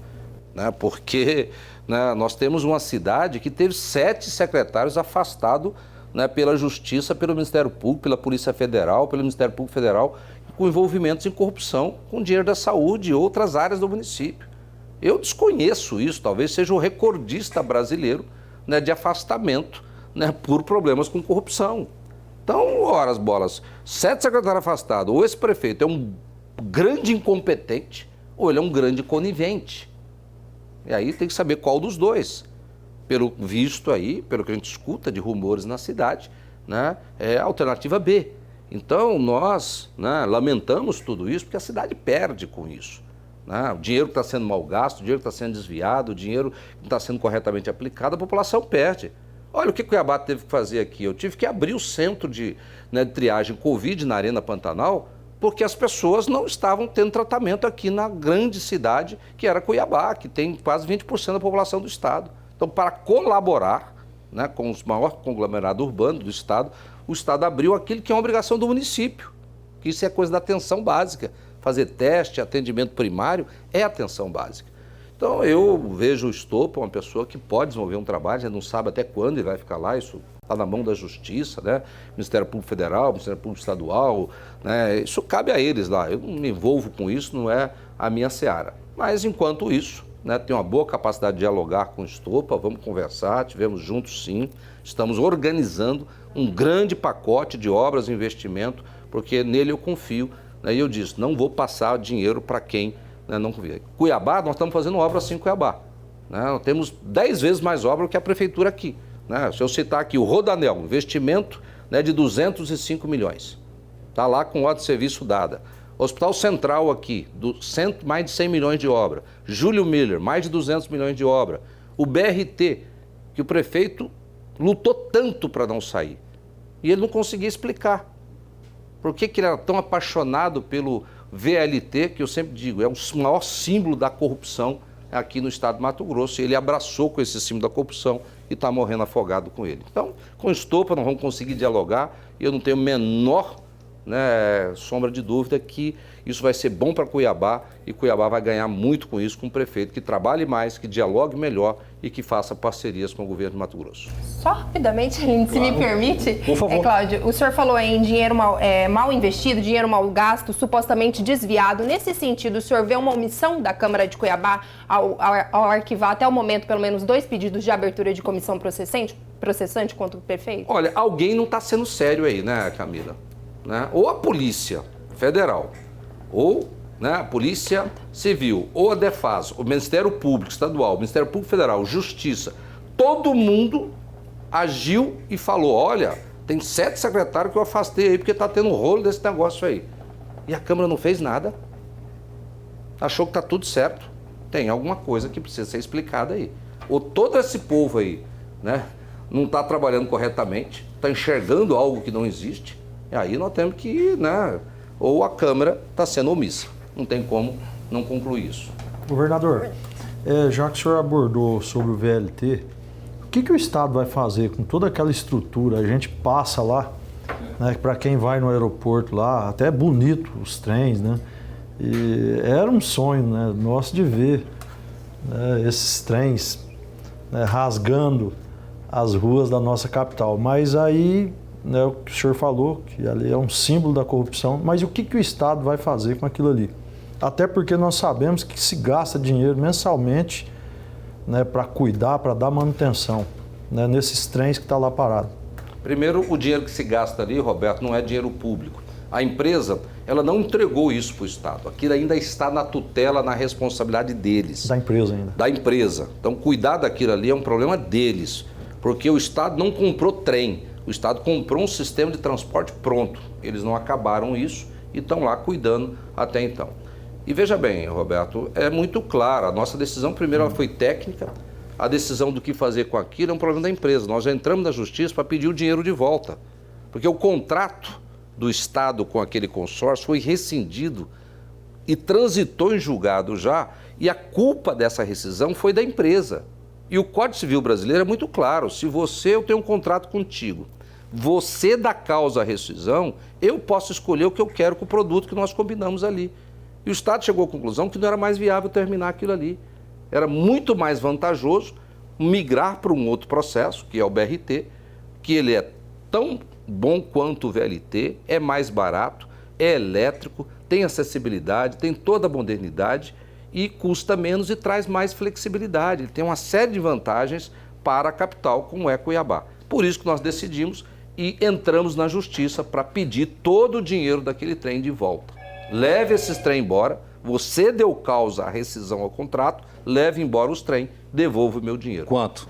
né? Porque, né, nós temos uma cidade que teve 7 secretários afastados, né, pela Justiça, pelo Ministério Público, pela Polícia Federal, pelo Ministério Público Federal, com envolvimentos em corrupção, com dinheiro da saúde e outras áreas do município. Eu desconheço isso, talvez seja o recordista brasileiro, né, de afastamento, né, por problemas com corrupção. Então, ora as bolas, 7 secretários afastados, ou esse prefeito é um grande incompetente, ou ele é um grande conivente. E aí tem que saber qual dos dois. Pelo visto aí, pelo que a gente escuta de rumores na cidade, né, é a alternativa B. Então, nós, né, lamentamos tudo isso, porque a cidade perde com isso. Né? O dinheiro que está sendo mal gasto, o dinheiro que está sendo desviado, o dinheiro que não está sendo corretamente aplicado, a população perde. Olha o que Cuiabá teve que fazer aqui. Eu tive que abrir o centro de triagem Covid na Arena Pantanal, porque as pessoas não estavam tendo tratamento aqui na grande cidade, que era Cuiabá, que tem quase 20% da população do estado. Então, para colaborar, né, com os maiores conglomerados urbanos do estado, o estado abriu aquilo que é uma obrigação do município, que isso é coisa da atenção básica. Fazer teste, atendimento primário é atenção básica. Então, eu vejo o Estopa uma pessoa que pode desenvolver um trabalho, a gente não sabe até quando ele vai ficar lá, isso está na mão da Justiça, né? Ministério Público Federal, Ministério Público Estadual, né? Isso cabe a eles lá, eu não me envolvo com isso, não é a minha seara. Mas, enquanto isso, né, tem uma boa capacidade de dialogar com o Estopa, vamos conversar, tivemos juntos sim, estamos organizando um grande pacote de obras e investimento, porque nele eu confio, né? E eu disse, não vou passar dinheiro para quem, né, não confia. Cuiabá, nós estamos fazendo obra assim em Cuiabá, né? Nós temos 10 vezes mais obra que a prefeitura aqui, né? Se eu citar aqui o Rodanel, investimento, né, de 205 milhões, está lá com ordem de serviço dada. Hospital Central aqui, mais de 100 milhões de obra. Júlio Miller, mais de 200 milhões de obra. O BRT, que o prefeito lutou tanto para não sair. E ele não conseguia explicar. Por que ele era tão apaixonado pelo VLT, que eu sempre digo, é o maior símbolo da corrupção aqui no estado de Mato Grosso. E ele abraçou com esse símbolo da corrupção e está morrendo afogado com ele. Então, com o Estopa, nós vamos conseguir dialogar. E eu não tenho menor, né, sombra de dúvida que isso vai ser bom para Cuiabá e Cuiabá vai ganhar muito com isso, com um prefeito que trabalhe mais, que dialogue melhor e que faça parcerias com o governo de Mato Grosso. Só rapidamente, se me permite, Por favor. Cláudio, o senhor falou em dinheiro mal investido, dinheiro mal gasto, supostamente desviado. Nesse sentido, o senhor vê uma omissão da Câmara de Cuiabá ao arquivar até o momento pelo menos 2 pedidos de abertura de comissão processante contra o prefeito? Olha, alguém não está sendo sério aí, né, Camila? Né? Ou a Polícia Federal, ou, né, a Polícia Civil, ou a Defas, o Ministério Público Estadual, o Ministério Público Federal, Justiça, todo mundo agiu e falou, olha, tem 7 secretários que eu afastei aí porque está tendo um rolo desse negócio aí. E a Câmara não fez nada. Achou que está tudo certo. Tem alguma coisa que precisa ser explicada aí. Ou todo esse povo aí, né, não está trabalhando corretamente, está enxergando algo que não existe. E aí nós temos que, né, ou a Câmara está sendo omissa. Não tem como não concluir isso. Governador, já que o senhor abordou sobre o VLT, o que o Estado vai fazer com toda aquela estrutura? A gente passa lá, né, para quem vai no aeroporto lá, até é bonito os trens, né? E era um sonho, né, nosso de ver, né, esses trens, né, rasgando as ruas da nossa capital. Mas aí, né, o que o senhor falou, que ali é um símbolo da corrupção, mas o que o Estado vai fazer com aquilo ali? Até porque nós sabemos que se gasta dinheiro mensalmente, né, para cuidar, para dar manutenção, né, nesses trens que estão lá parados. Primeiro, o dinheiro que se gasta ali, Roberto, não é dinheiro público. A empresa, ela não entregou isso para o Estado. Aquilo ainda está na tutela, na responsabilidade deles. Da empresa ainda. Da empresa. Então, cuidar daquilo ali é um problema deles, porque o Estado não comprou trem. O Estado comprou um sistema de transporte pronto. Eles não acabaram isso e estão lá cuidando até então. E veja bem, Roberto, é muito claro, a nossa decisão primeiro ela foi técnica, a decisão do que fazer com aquilo é um problema da empresa. Nós já entramos na Justiça para pedir o dinheiro de volta, porque o contrato do Estado com aquele consórcio foi rescindido e transitou em julgado já, e a culpa dessa rescisão foi da empresa. E o Código Civil brasileiro é muito claro, se eu tenho um contrato contigo, você dá causa à rescisão, eu posso escolher o que eu quero com o produto que nós combinamos ali. E o Estado chegou à conclusão que não era mais viável terminar aquilo ali. Era muito mais vantajoso migrar para um outro processo, que é o BRT, que ele é tão bom quanto o VLT, é mais barato, é elétrico, tem acessibilidade, tem toda a modernidade e custa menos e traz mais flexibilidade. Ele tem uma série de vantagens para a capital, como é Cuiabá. Por isso que nós decidimos e entramos na justiça para pedir todo o dinheiro daquele trem de volta. Leve esses trem embora, você deu causa à rescisão ao contrato, leve embora os trem, devolva o meu dinheiro. Quanto?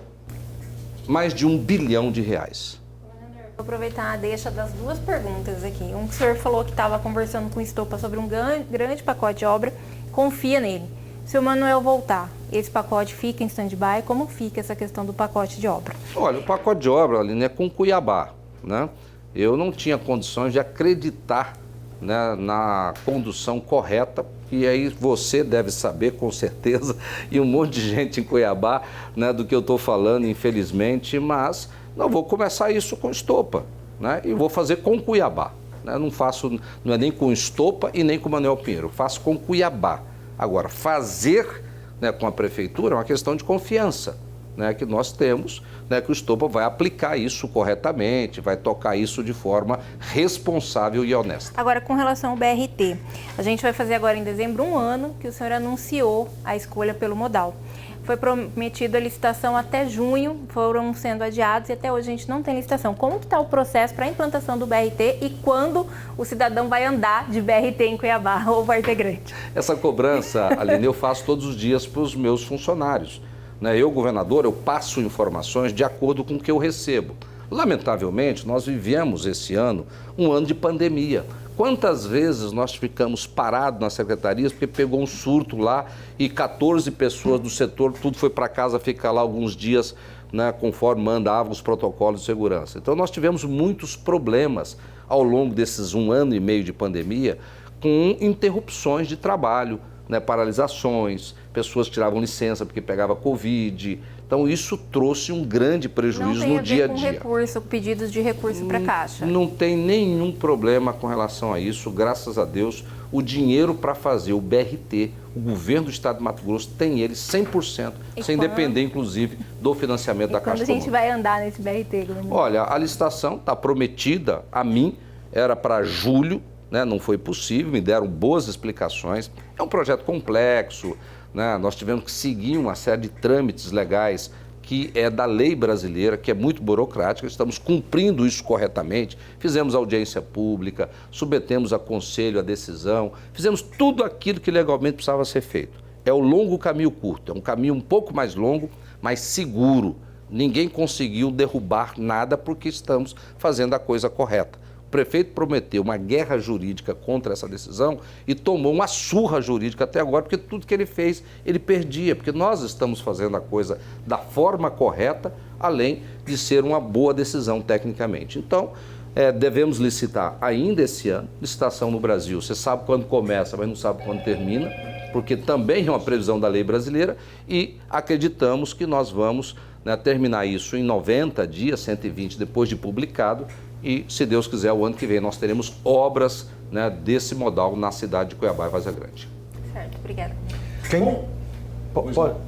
Mais de R$1 bilhão. Vou aproveitar a deixa das duas perguntas aqui. Um que o senhor falou que estava conversando com o Estopa sobre um grande pacote de obra, confia nele. Se o Manuel voltar, esse pacote fica em stand-by? Como fica essa questão do pacote de obra? Olha, o pacote de obra, Aline, é com Cuiabá, né? Eu não tinha condições de acreditar, né, na condução correta, e aí você deve saber com certeza, e um monte de gente em Cuiabá, né, do que eu estou falando, infelizmente, mas não vou começar isso com Estopa, né, e vou fazer com Cuiabá. Né, não é nem com Estopa e nem com Manuel Pinheiro, eu faço com Cuiabá. Agora, fazer, né, com a prefeitura é uma questão de confiança, né, que nós temos, né, que o Estopa vai aplicar isso corretamente, vai tocar isso de forma responsável e honesta. Agora, com relação ao BRT, a gente vai fazer agora em dezembro 1 ano que o senhor anunciou a escolha pelo modal. Foi prometido a licitação até junho, foram sendo adiados e até hoje a gente não tem licitação. Como que está o processo para a implantação do BRT e quando o cidadão vai andar de BRT em Cuiabá ou Vargem Grande? Essa cobrança, Aline, eu faço todos os dias para os meus funcionários. Eu, governador, eu passo informações de acordo com o que eu recebo. Lamentavelmente, nós vivemos esse ano um ano de pandemia. Quantas vezes nós ficamos parados nas secretarias porque pegou um surto lá e 14 pessoas do setor, tudo foi para casa ficar lá alguns dias, né, conforme mandavam os protocolos de segurança. Então nós tivemos muitos problemas ao longo desses 1 ano e meio de pandemia com interrupções de trabalho, né, paralisações, pessoas tiravam licença porque pegava Covid. Então isso trouxe um grande prejuízo no dia a dia. Não tem a ver com recurso, pedidos de recurso para a Caixa? Não tem nenhum problema com relação a isso, graças a Deus. O dinheiro para fazer o BRT, o governo do estado de Mato Grosso tem ele 100%, sem depender inclusive do financiamento da Caixa. Quando a gente vai andar nesse BRT, governador? Olha, a licitação está prometida a mim, era para julho, né, não foi possível, me deram boas explicações. É um projeto complexo, né, nós tivemos que seguir uma série de trâmites legais que é da lei brasileira, que é muito burocrática, estamos cumprindo isso corretamente, fizemos audiência pública, submetemos a conselho a decisão, fizemos tudo aquilo que legalmente precisava ser feito. É o longo caminho curto, é um caminho um pouco mais longo, mas seguro. Ninguém conseguiu derrubar nada porque estamos fazendo a coisa correta. O prefeito prometeu uma guerra jurídica contra essa decisão e tomou uma surra jurídica até agora, porque tudo que ele fez, ele perdia, porque nós estamos fazendo a coisa da forma correta, além de ser uma boa decisão tecnicamente. Então, devemos licitar ainda esse ano. Licitação no Brasil, você sabe quando começa, mas não sabe quando termina, porque também é uma previsão da lei brasileira e acreditamos que nós vamos, né, terminar isso em 90 dias, 120 depois de publicado. E, se Deus quiser, o ano que vem nós teremos obras, né, desse modal na cidade de Cuiabá e Vargem Grande. Certo, obrigada.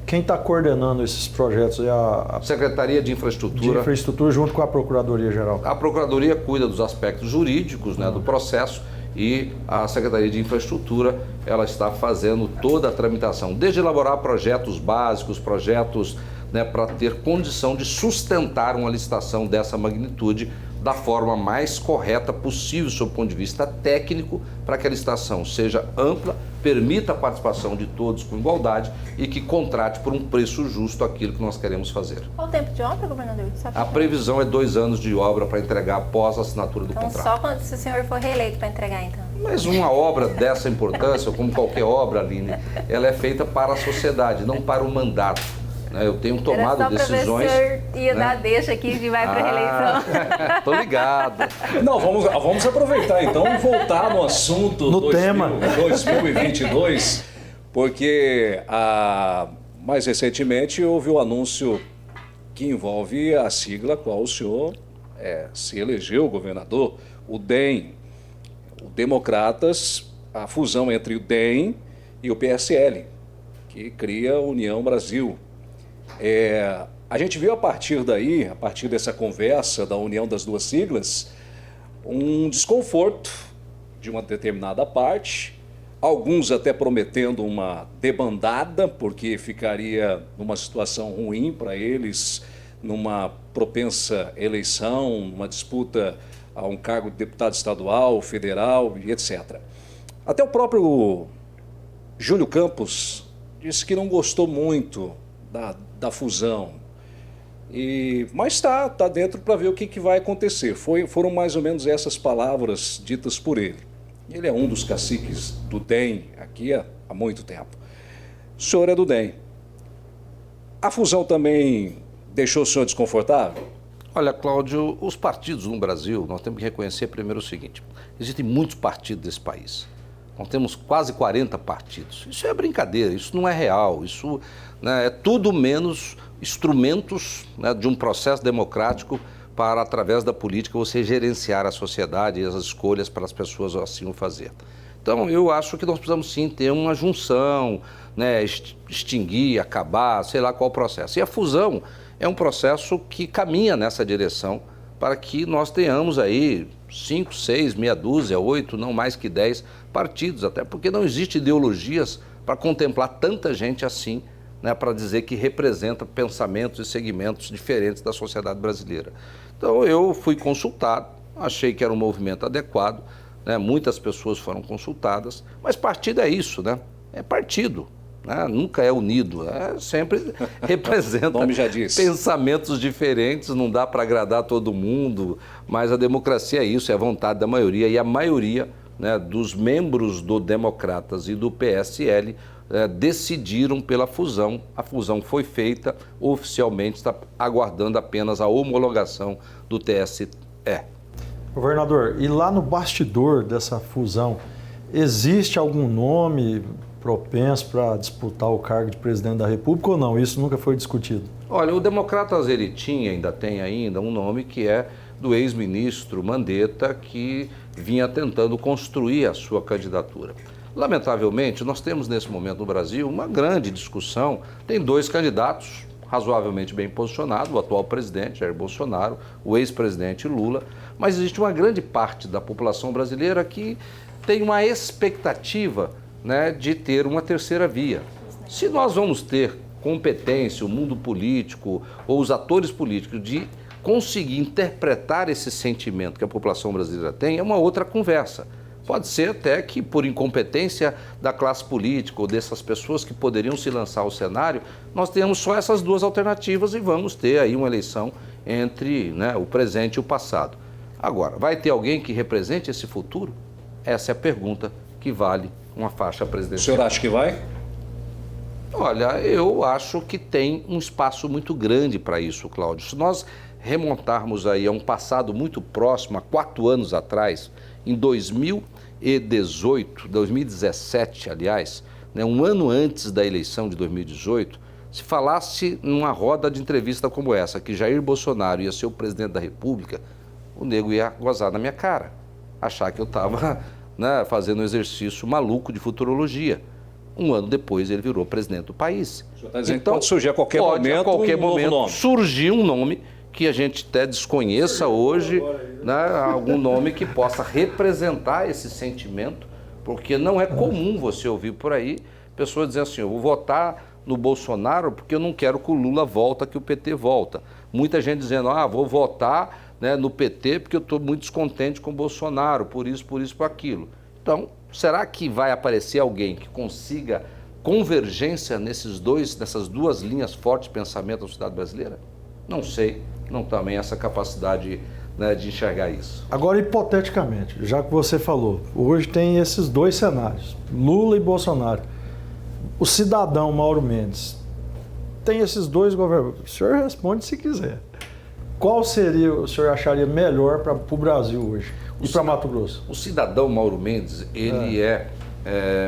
Quem está coordenando esses projetos é a Secretaria de Infraestrutura. De Infraestrutura junto com a Procuradoria-Geral. A Procuradoria cuida dos aspectos jurídicos, né, do processo, e a Secretaria de Infraestrutura, ela está fazendo toda a tramitação, desde elaborar projetos básicos, projetos, né, para ter condição de sustentar uma licitação dessa magnitude da forma mais correta possível, sob o ponto de vista técnico, para que a licitação seja ampla, permita a participação de todos com igualdade e que contrate por um preço justo aquilo que nós queremos fazer. Qual o tempo de obra, governador? A previsão é 2 anos de obra para entregar após a assinatura do contrato. Então, só se o senhor for reeleito para entregar, então? Mas uma obra dessa importância, como qualquer obra, Aline, ela é feita para a sociedade, não para o mandato. Eu tenho tomado decisões. Era só para ver se o senhor ia dar deixa aqui de vai para a reeleição. Tô ligado. Não, vamos aproveitar então e voltar no assunto no tema 2022, porque mais recentemente houve o anúncio que envolve a sigla a qual o senhor se elegeu governador, o DEM. O Democratas a fusão entre o DEM e o PSL, que cria a União Brasil. A gente viu a partir daí, a partir dessa conversa da união das duas siglas, um desconforto de uma determinada parte, alguns até prometendo uma debandada, porque ficaria numa situação ruim para eles, numa propensa eleição, uma disputa a um cargo de deputado estadual, federal e etc. Até o próprio Júlio Campos disse que não gostou muito da fusão. Mas está dentro para ver o que vai acontecer. Foram mais ou menos essas palavras ditas por ele. Ele é um dos caciques do DEM aqui há muito tempo. O senhor é do DEM. A fusão também deixou o senhor desconfortável? Olha, Cláudio, os partidos no Brasil, nós temos que reconhecer primeiro o seguinte: existem muitos partidos nesse país. Nós temos quase 40 partidos. Isso é brincadeira, isso não é real, isso, né, é tudo menos instrumentos, né, de um processo democrático para, através da política, você gerenciar a sociedade e as escolhas para as pessoas assim o fazer. Então, eu acho que nós precisamos sim ter uma junção, né, extinguir, acabar, sei lá qual o processo. E a fusão é um processo que caminha nessa direção para que nós tenhamos aí 5, 6, meia dúzia, 8, não mais que 10 partidos, até porque não existe ideologias para contemplar tanta gente assim, né, para dizer que representa pensamentos e segmentos diferentes da sociedade brasileira. Então eu fui consultado, achei que era um movimento adequado, né, muitas pessoas foram consultadas, mas partido é isso, né? É partido. Né? Nunca é unido, sempre representa pensamentos diferentes, não dá para agradar todo mundo, mas a democracia é isso, é a vontade da maioria, e a maioria, né, dos membros do Democratas e do PSL decidiram pela fusão. A fusão foi feita, oficialmente está aguardando apenas a homologação do TSE. Governador, e lá no bastidor dessa fusão, existe algum nome propenso para disputar o cargo de presidente da República ou não? Isso nunca foi discutido. Olha, o Democratas ele tem um nome que é do ex-ministro Mandetta, que vinha tentando construir a sua candidatura. Lamentavelmente, nós temos nesse momento no Brasil uma grande discussão. Tem dois candidatos razoavelmente bem posicionados, o atual presidente Jair Bolsonaro, o ex-presidente Lula, mas existe uma grande parte da população brasileira que tem uma expectativa, né, de ter uma terceira via. Se nós vamos ter competência, o mundo político ou os atores políticos de conseguir interpretar esse sentimento que a população brasileira tem, é uma outra conversa. Pode ser até que, por incompetência da classe política ou dessas pessoas que poderiam se lançar ao cenário, nós tenhamos só essas duas alternativas e vamos ter aí uma eleição entre, né, o presente e o passado. Agora, vai ter alguém que represente esse futuro? Essa é a pergunta que vale uma faixa presidencial. O senhor acha que vai? Olha, eu acho que tem um espaço muito grande para isso, Cláudio. Se nós remontarmos aí a um passado muito próximo, há 4 anos atrás, em 2017, aliás, né, um ano antes da eleição de 2018, se falasse numa roda de entrevista como essa, que Jair Bolsonaro ia ser o presidente da República, o nego ia gozar na minha cara, achar que eu estava, né, fazendo um exercício maluco de futurologia. Um ano depois ele virou presidente do país. O senhor está dizendo que pode surgir a qualquer momento um novo nome. Surgir um nome que a gente até desconheça hoje, né, algum nome que possa representar esse sentimento, porque não é comum você ouvir por aí pessoas dizendo assim: eu vou votar no Bolsonaro porque eu não quero que o Lula volta, que o PT volta. Muita gente dizendo: vou votar, né, no PT porque eu estou muito descontente com o Bolsonaro, por isso, por aquilo. Então, será que vai aparecer alguém que consiga convergência nessas duas linhas fortes de pensamento da sociedade brasileira? Não sei, não também essa capacidade, né, de enxergar isso. Agora, hipoteticamente, já que você falou, hoje tem esses dois cenários, Lula e Bolsonaro. O cidadão Mauro Mendes tem esses dois governadores. O senhor responde se quiser. Qual seria, o senhor acharia melhor para o Brasil hoje e para Mato Grosso? O cidadão Mauro Mendes, ele é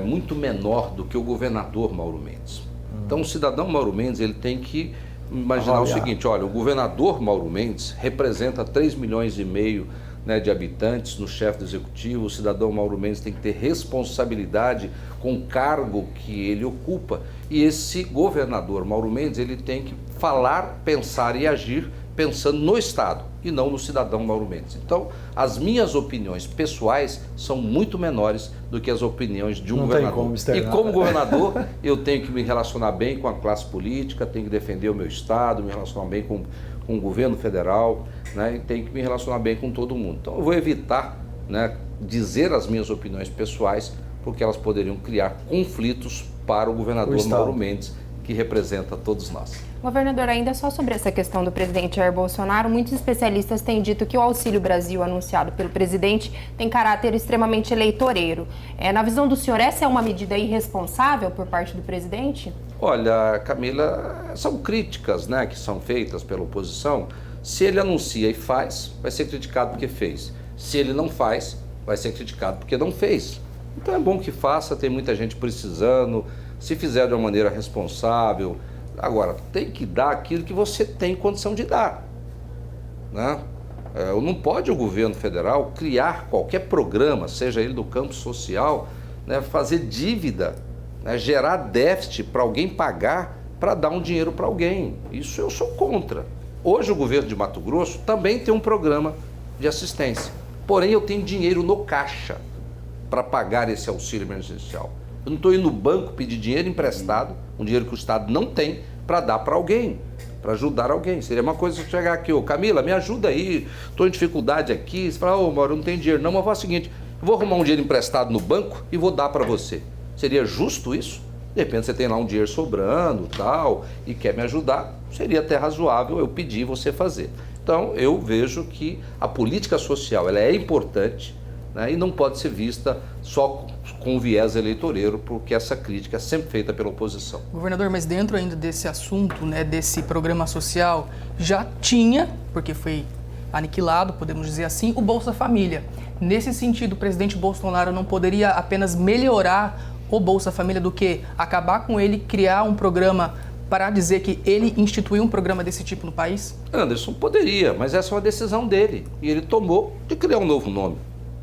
muito menor do que o governador Mauro Mendes. Então, o cidadão Mauro Mendes, ele tem que imaginar o seguinte: olha, o governador Mauro Mendes representa 3,5 milhões né, de habitantes no chefe do executivo. O cidadão Mauro Mendes tem que ter responsabilidade com o cargo que ele ocupa. E esse governador Mauro Mendes, ele tem que falar, pensar e agir pensando no Estado e não no cidadão Mauro Mendes. Então, as minhas opiniões pessoais são muito menores do que as opiniões de um governador. E como governador, eu tenho que me relacionar bem com a classe política, tenho que defender o meu Estado, me relacionar bem com o governo federal, né, e tenho que me relacionar bem com todo mundo. Então, eu vou evitar, né, dizer as minhas opiniões pessoais, porque elas poderiam criar conflitos para o governador Mauro Mendes, que representa todos nós. Governador, ainda só sobre essa questão do presidente Jair Bolsonaro, muitos especialistas têm dito que o Auxílio Brasil anunciado pelo presidente tem caráter extremamente eleitoreiro. Na visão do senhor, essa é uma medida irresponsável por parte do presidente? Olha, Camila, são críticas, né, que são feitas pela oposição. Se ele anuncia e faz, vai ser criticado porque fez. Se ele não faz, vai ser criticado porque não fez. Então é bom que faça, tem muita gente precisando, se fizer de uma maneira responsável. Agora, tem que dar aquilo que você tem condição de dar, né? Não pode o governo federal criar qualquer programa, seja ele do campo social, né, fazer dívida, né, gerar déficit para alguém pagar, para dar um dinheiro para alguém. Isso eu sou contra. Hoje o governo de Mato Grosso também tem um programa de assistência, porém eu tenho dinheiro no caixa para pagar esse auxílio emergencial. Eu não estou indo no banco pedir dinheiro emprestado, um dinheiro que o Estado não tem, para dar para alguém, para ajudar alguém. Seria uma coisa se eu chegar aqui, Camila, me ajuda aí, estou em dificuldade aqui. Você fala, Mauro, eu não tenho dinheiro não, mas faz o seguinte, eu vou arrumar um dinheiro emprestado no banco e vou dar para você. Seria justo isso? De repente você tem lá um dinheiro sobrando, tal, e quer me ajudar, seria até razoável eu pedir e você fazer. Então, eu vejo que a política social ela é importante, né, e não pode ser vista só com viés eleitoreiro, porque essa crítica é sempre feita pela oposição. Governador, mas dentro ainda desse assunto, né, desse programa social, já tinha, porque foi aniquilado, podemos dizer assim, o Bolsa Família. Nesse sentido, o presidente Bolsonaro não poderia apenas melhorar o Bolsa Família do que acabar com ele, criar um programa para dizer que ele instituiu um programa desse tipo no país? Anderson, poderia, mas essa é uma decisão dele. E ele tomou de criar um novo nome.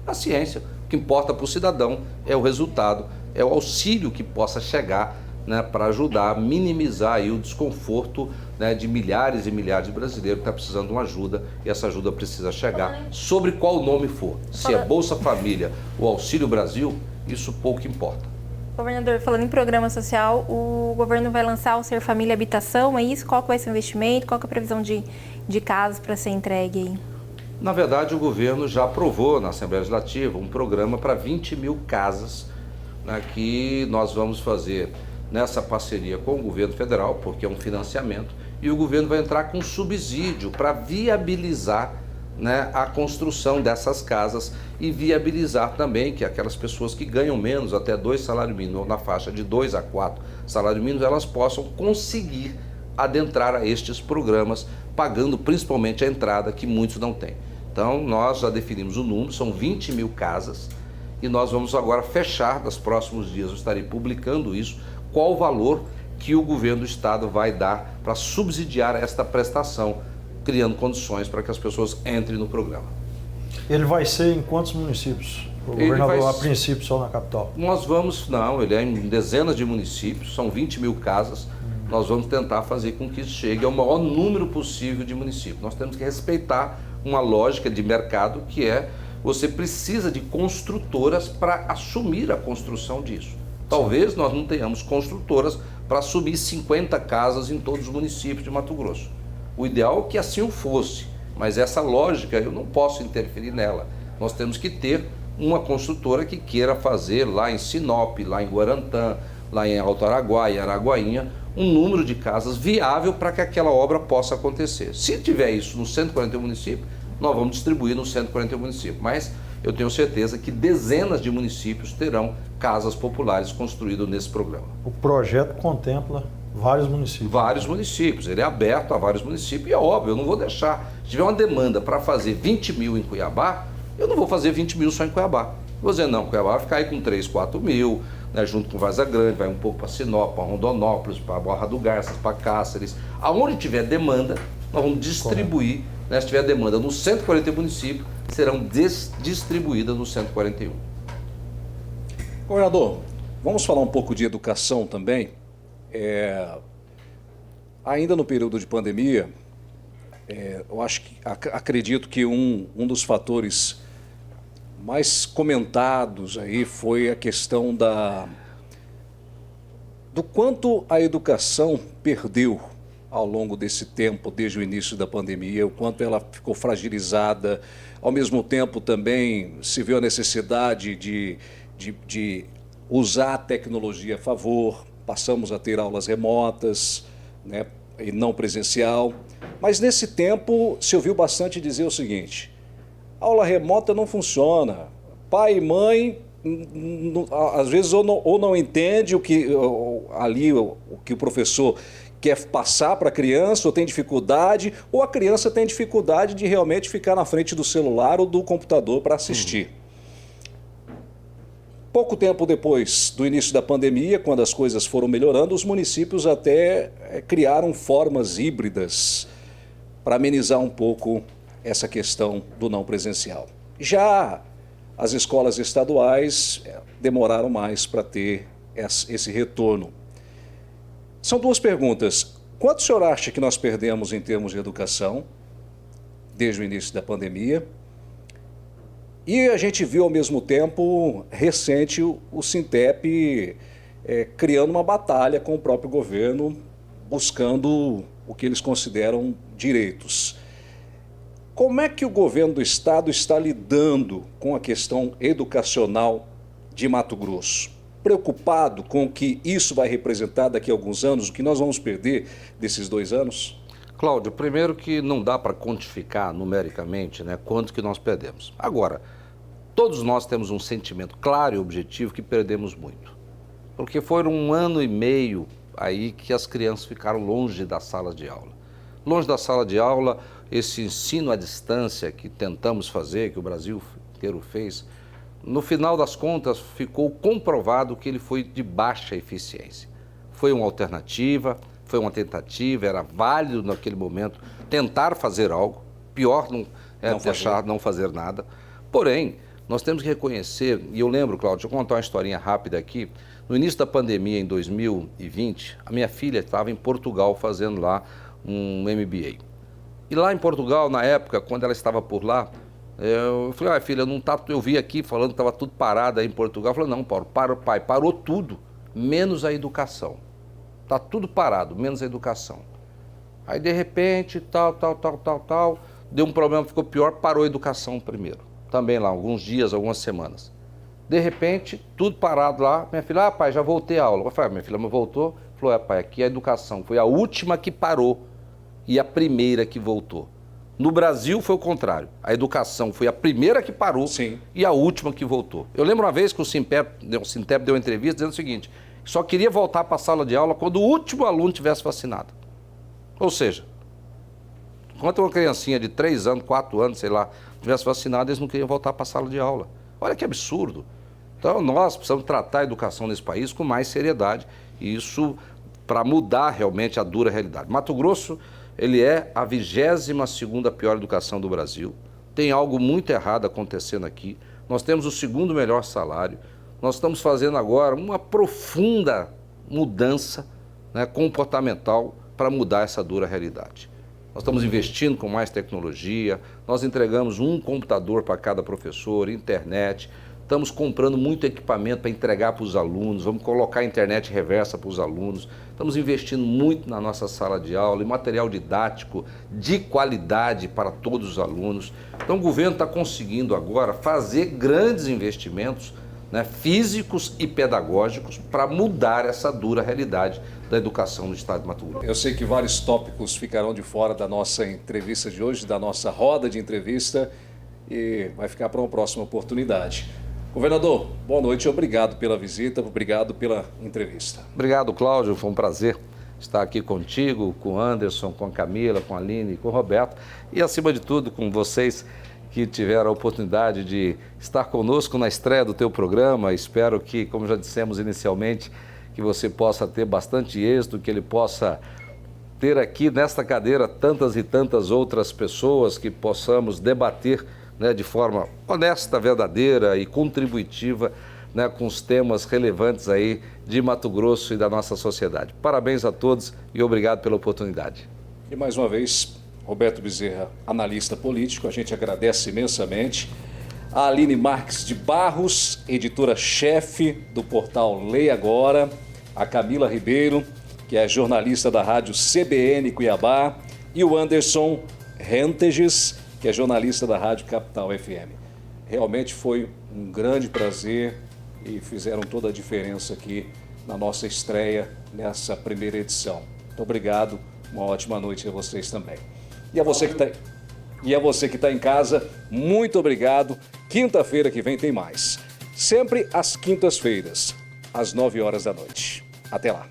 A ciência. O que importa para o cidadão é o resultado, é o auxílio que possa chegar, né, para ajudar a minimizar aí o desconforto, né, de milhares e milhares de brasileiros que estão precisando de uma ajuda, e essa ajuda precisa chegar, sobre qual nome for. Se é Bolsa Família ou Auxílio Brasil, isso pouco importa. Governador, falando em programa social, o governo vai lançar o Ser Família Habitação, é isso? Qual que vai ser o investimento? Qual que é a previsão de casas para ser entregue aí? Na verdade, o governo já aprovou na Assembleia Legislativa um programa para 20 mil casas, né, que nós vamos fazer nessa parceria com o governo federal, porque é um financiamento, e o governo vai entrar com subsídio para viabilizar, né, a construção dessas casas e viabilizar também que aquelas pessoas que ganham menos, até 2 salários mínimos, ou na faixa de 2 a 4 salários mínimos, elas possam conseguir adentrar a estes programas, pagando principalmente a entrada, que muitos não têm. Então, nós já definimos o número, são 20 mil casas, e nós vamos agora fechar, nos próximos dias eu estarei publicando isso, qual o valor que o governo do estado vai dar para subsidiar esta prestação, criando condições para que as pessoas entrem no programa. Ele vai ser em quantos municípios? O governador, a princípio, só na capital? Nós vamos, não, ele é em dezenas de municípios, são 20 mil casas. Nós vamos tentar fazer com que isso chegue ao maior número possível de municípios. Nós temos que respeitar uma lógica de mercado, que é, você precisa de construtoras para assumir a construção disso. Talvez nós não tenhamos construtoras para assumir 50 casas em todos os municípios de Mato Grosso. O ideal é que assim o fosse, mas essa lógica eu não posso interferir nela. Nós temos que ter uma construtora que queira fazer lá em Sinop, lá em Guarantã, lá em Alto Araguaia, Araguainha, um número de casas viável para que aquela obra possa acontecer. Se tiver isso nos 141 municípios, nós vamos distribuir nos 141 municípios, mas eu tenho certeza que dezenas de municípios terão casas populares construídas nesse programa. O projeto contempla vários municípios. Vários municípios, ele é aberto a vários municípios, e é óbvio, eu não vou deixar. Se tiver uma demanda para fazer 20 mil em Cuiabá, eu não vou fazer 20 mil só em Cuiabá. Vou dizer, não, Cuiabá vai ficar aí com 3, 4 mil, né, junto com Vaza Grande, vai um pouco para Sinop, para Rondonópolis, para Barra do Garças, para Cáceres. Aonde tiver demanda, nós vamos distribuir né? Se tiver demanda nos 141 municípios, serão distribuídas nos 141. Governador, vamos falar um pouco de educação também. Ainda no período de pandemia, eu acredito que um dos fatores mais comentados aí foi a questão do quanto a educação perdeu ao longo desse tempo, desde o início da pandemia, o quanto ela ficou fragilizada. Ao mesmo tempo também se viu a necessidade de usar a tecnologia a favor, passamos a ter aulas remotas, né, e não presencial. Mas nesse tempo se ouviu bastante dizer o seguinte: aula remota não funciona, pai e mãe às vezes ou não entende o que o professor quer passar para a criança, ou tem dificuldade, ou a criança tem dificuldade de realmente ficar na frente do celular ou do computador para assistir. Pouco tempo depois do início da pandemia, quando as coisas foram melhorando, os municípios até criaram formas híbridas para amenizar um pouco essa questão do não presencial. Já as escolas estaduais demoraram mais para ter esse retorno. São duas perguntas. Quanto o senhor acha que nós perdemos em termos de educação desde o início da pandemia? E a gente viu ao mesmo tempo, recente, o Sintep criando uma batalha com o próprio governo, buscando o que eles consideram direitos. Como é que o governo do estado está lidando com a questão educacional de Mato Grosso? Preocupado com o que isso vai representar daqui a alguns anos, o que nós vamos perder desses 2 anos? Cláudio, primeiro que não dá para quantificar numericamente, né, quanto que nós perdemos. Agora, todos nós temos um sentimento claro e objetivo que perdemos muito. Porque foram 1 ano e meio aí que as crianças ficaram longe da sala de aula. Longe da sala de aula, esse ensino à distância que tentamos fazer, que o Brasil inteiro fez, no final das contas ficou comprovado que ele foi de baixa eficiência. Foi uma alternativa, foi uma tentativa, era válido naquele momento tentar fazer algo, pior não fazer nada. Porém, nós temos que reconhecer, e eu lembro, Cláudio, deixa eu contar uma historinha rápida aqui. No início da pandemia, em 2020, a minha filha estava em Portugal fazendo lá um MBA. E lá em Portugal, na época, quando ela estava por lá, eu falei: filha, não tá, eu vi aqui falando que estava tudo parado aí em Portugal. Eu falei: não, Paulo, pai, parou tudo, menos a educação. Está tudo parado, menos a educação. Aí, de repente, deu um problema, ficou pior, parou a educação primeiro. Também lá, alguns dias, algumas semanas. De repente, tudo parado lá. Minha filha: pai, já voltei à aula. Eu falei: minha filha, mas voltou? Falou: pai, aqui a educação foi a última que parou e a primeira que voltou. No Brasil foi o contrário. A educação foi a primeira que parou. Sim. E a última que voltou. Eu lembro uma vez que o Sintep deu uma entrevista dizendo o seguinte: só queria voltar para a sala de aula quando o último aluno tivesse vacinado. Ou seja, enquanto uma criancinha de 3 anos, 4 anos, sei lá, tivesse vacinado, eles não queriam voltar para a sala de aula. Olha que absurdo. Então nós precisamos tratar a educação nesse país com mais seriedade. E isso para mudar realmente a dura realidade. Mato Grosso, ele é a 22ª pior educação do Brasil. Tem algo muito errado acontecendo aqui. Nós temos o 2º melhor salário. Nós estamos fazendo agora uma profunda mudança, né, comportamental para mudar essa dura realidade. Nós estamos investindo com mais tecnologia, nós entregamos um computador para cada professor, internet, estamos comprando muito equipamento para entregar para os alunos, vamos colocar a internet reversa para os alunos, estamos investindo muito na nossa sala de aula, em material didático de qualidade para todos os alunos. Então o governo está conseguindo agora fazer grandes investimentos, né, físicos e pedagógicos para mudar essa dura realidade da educação no estado de Mato Grosso. Eu sei que vários tópicos ficarão de fora da nossa entrevista de hoje, da nossa roda de entrevista, e vai ficar para uma próxima oportunidade. Governador, boa noite, obrigado pela visita, obrigado pela entrevista. Obrigado, Cláudio, foi um prazer estar aqui contigo, com o Anderson, com a Camila, com a Aline, com o Roberto e, acima de tudo, com vocês que tiveram a oportunidade de estar conosco na estreia do teu programa. Espero que, como já dissemos inicialmente, que você possa ter bastante êxito, que ele possa ter aqui nesta cadeira tantas e tantas outras pessoas que possamos debater, né, de forma honesta, verdadeira e contributiva, né, com os temas relevantes aí de Mato Grosso e da nossa sociedade. Parabéns a todos e obrigado pela oportunidade. E mais uma vez, Roberto Bezerra, analista político, a gente agradece imensamente. A Aline Marques de Barros, editora-chefe do portal Leia Agora. A Camila Ribeiro, que é jornalista da rádio CBN Cuiabá. E o Anderson Renteges, que é jornalista da rádio Capital FM. Realmente foi um grande prazer e fizeram toda a diferença aqui na nossa estreia nessa primeira edição. Muito obrigado, uma ótima noite a vocês também. E a você que está em casa, muito obrigado. Quinta-feira que vem tem mais. Sempre às quintas-feiras, às 9 horas da noite. Até lá.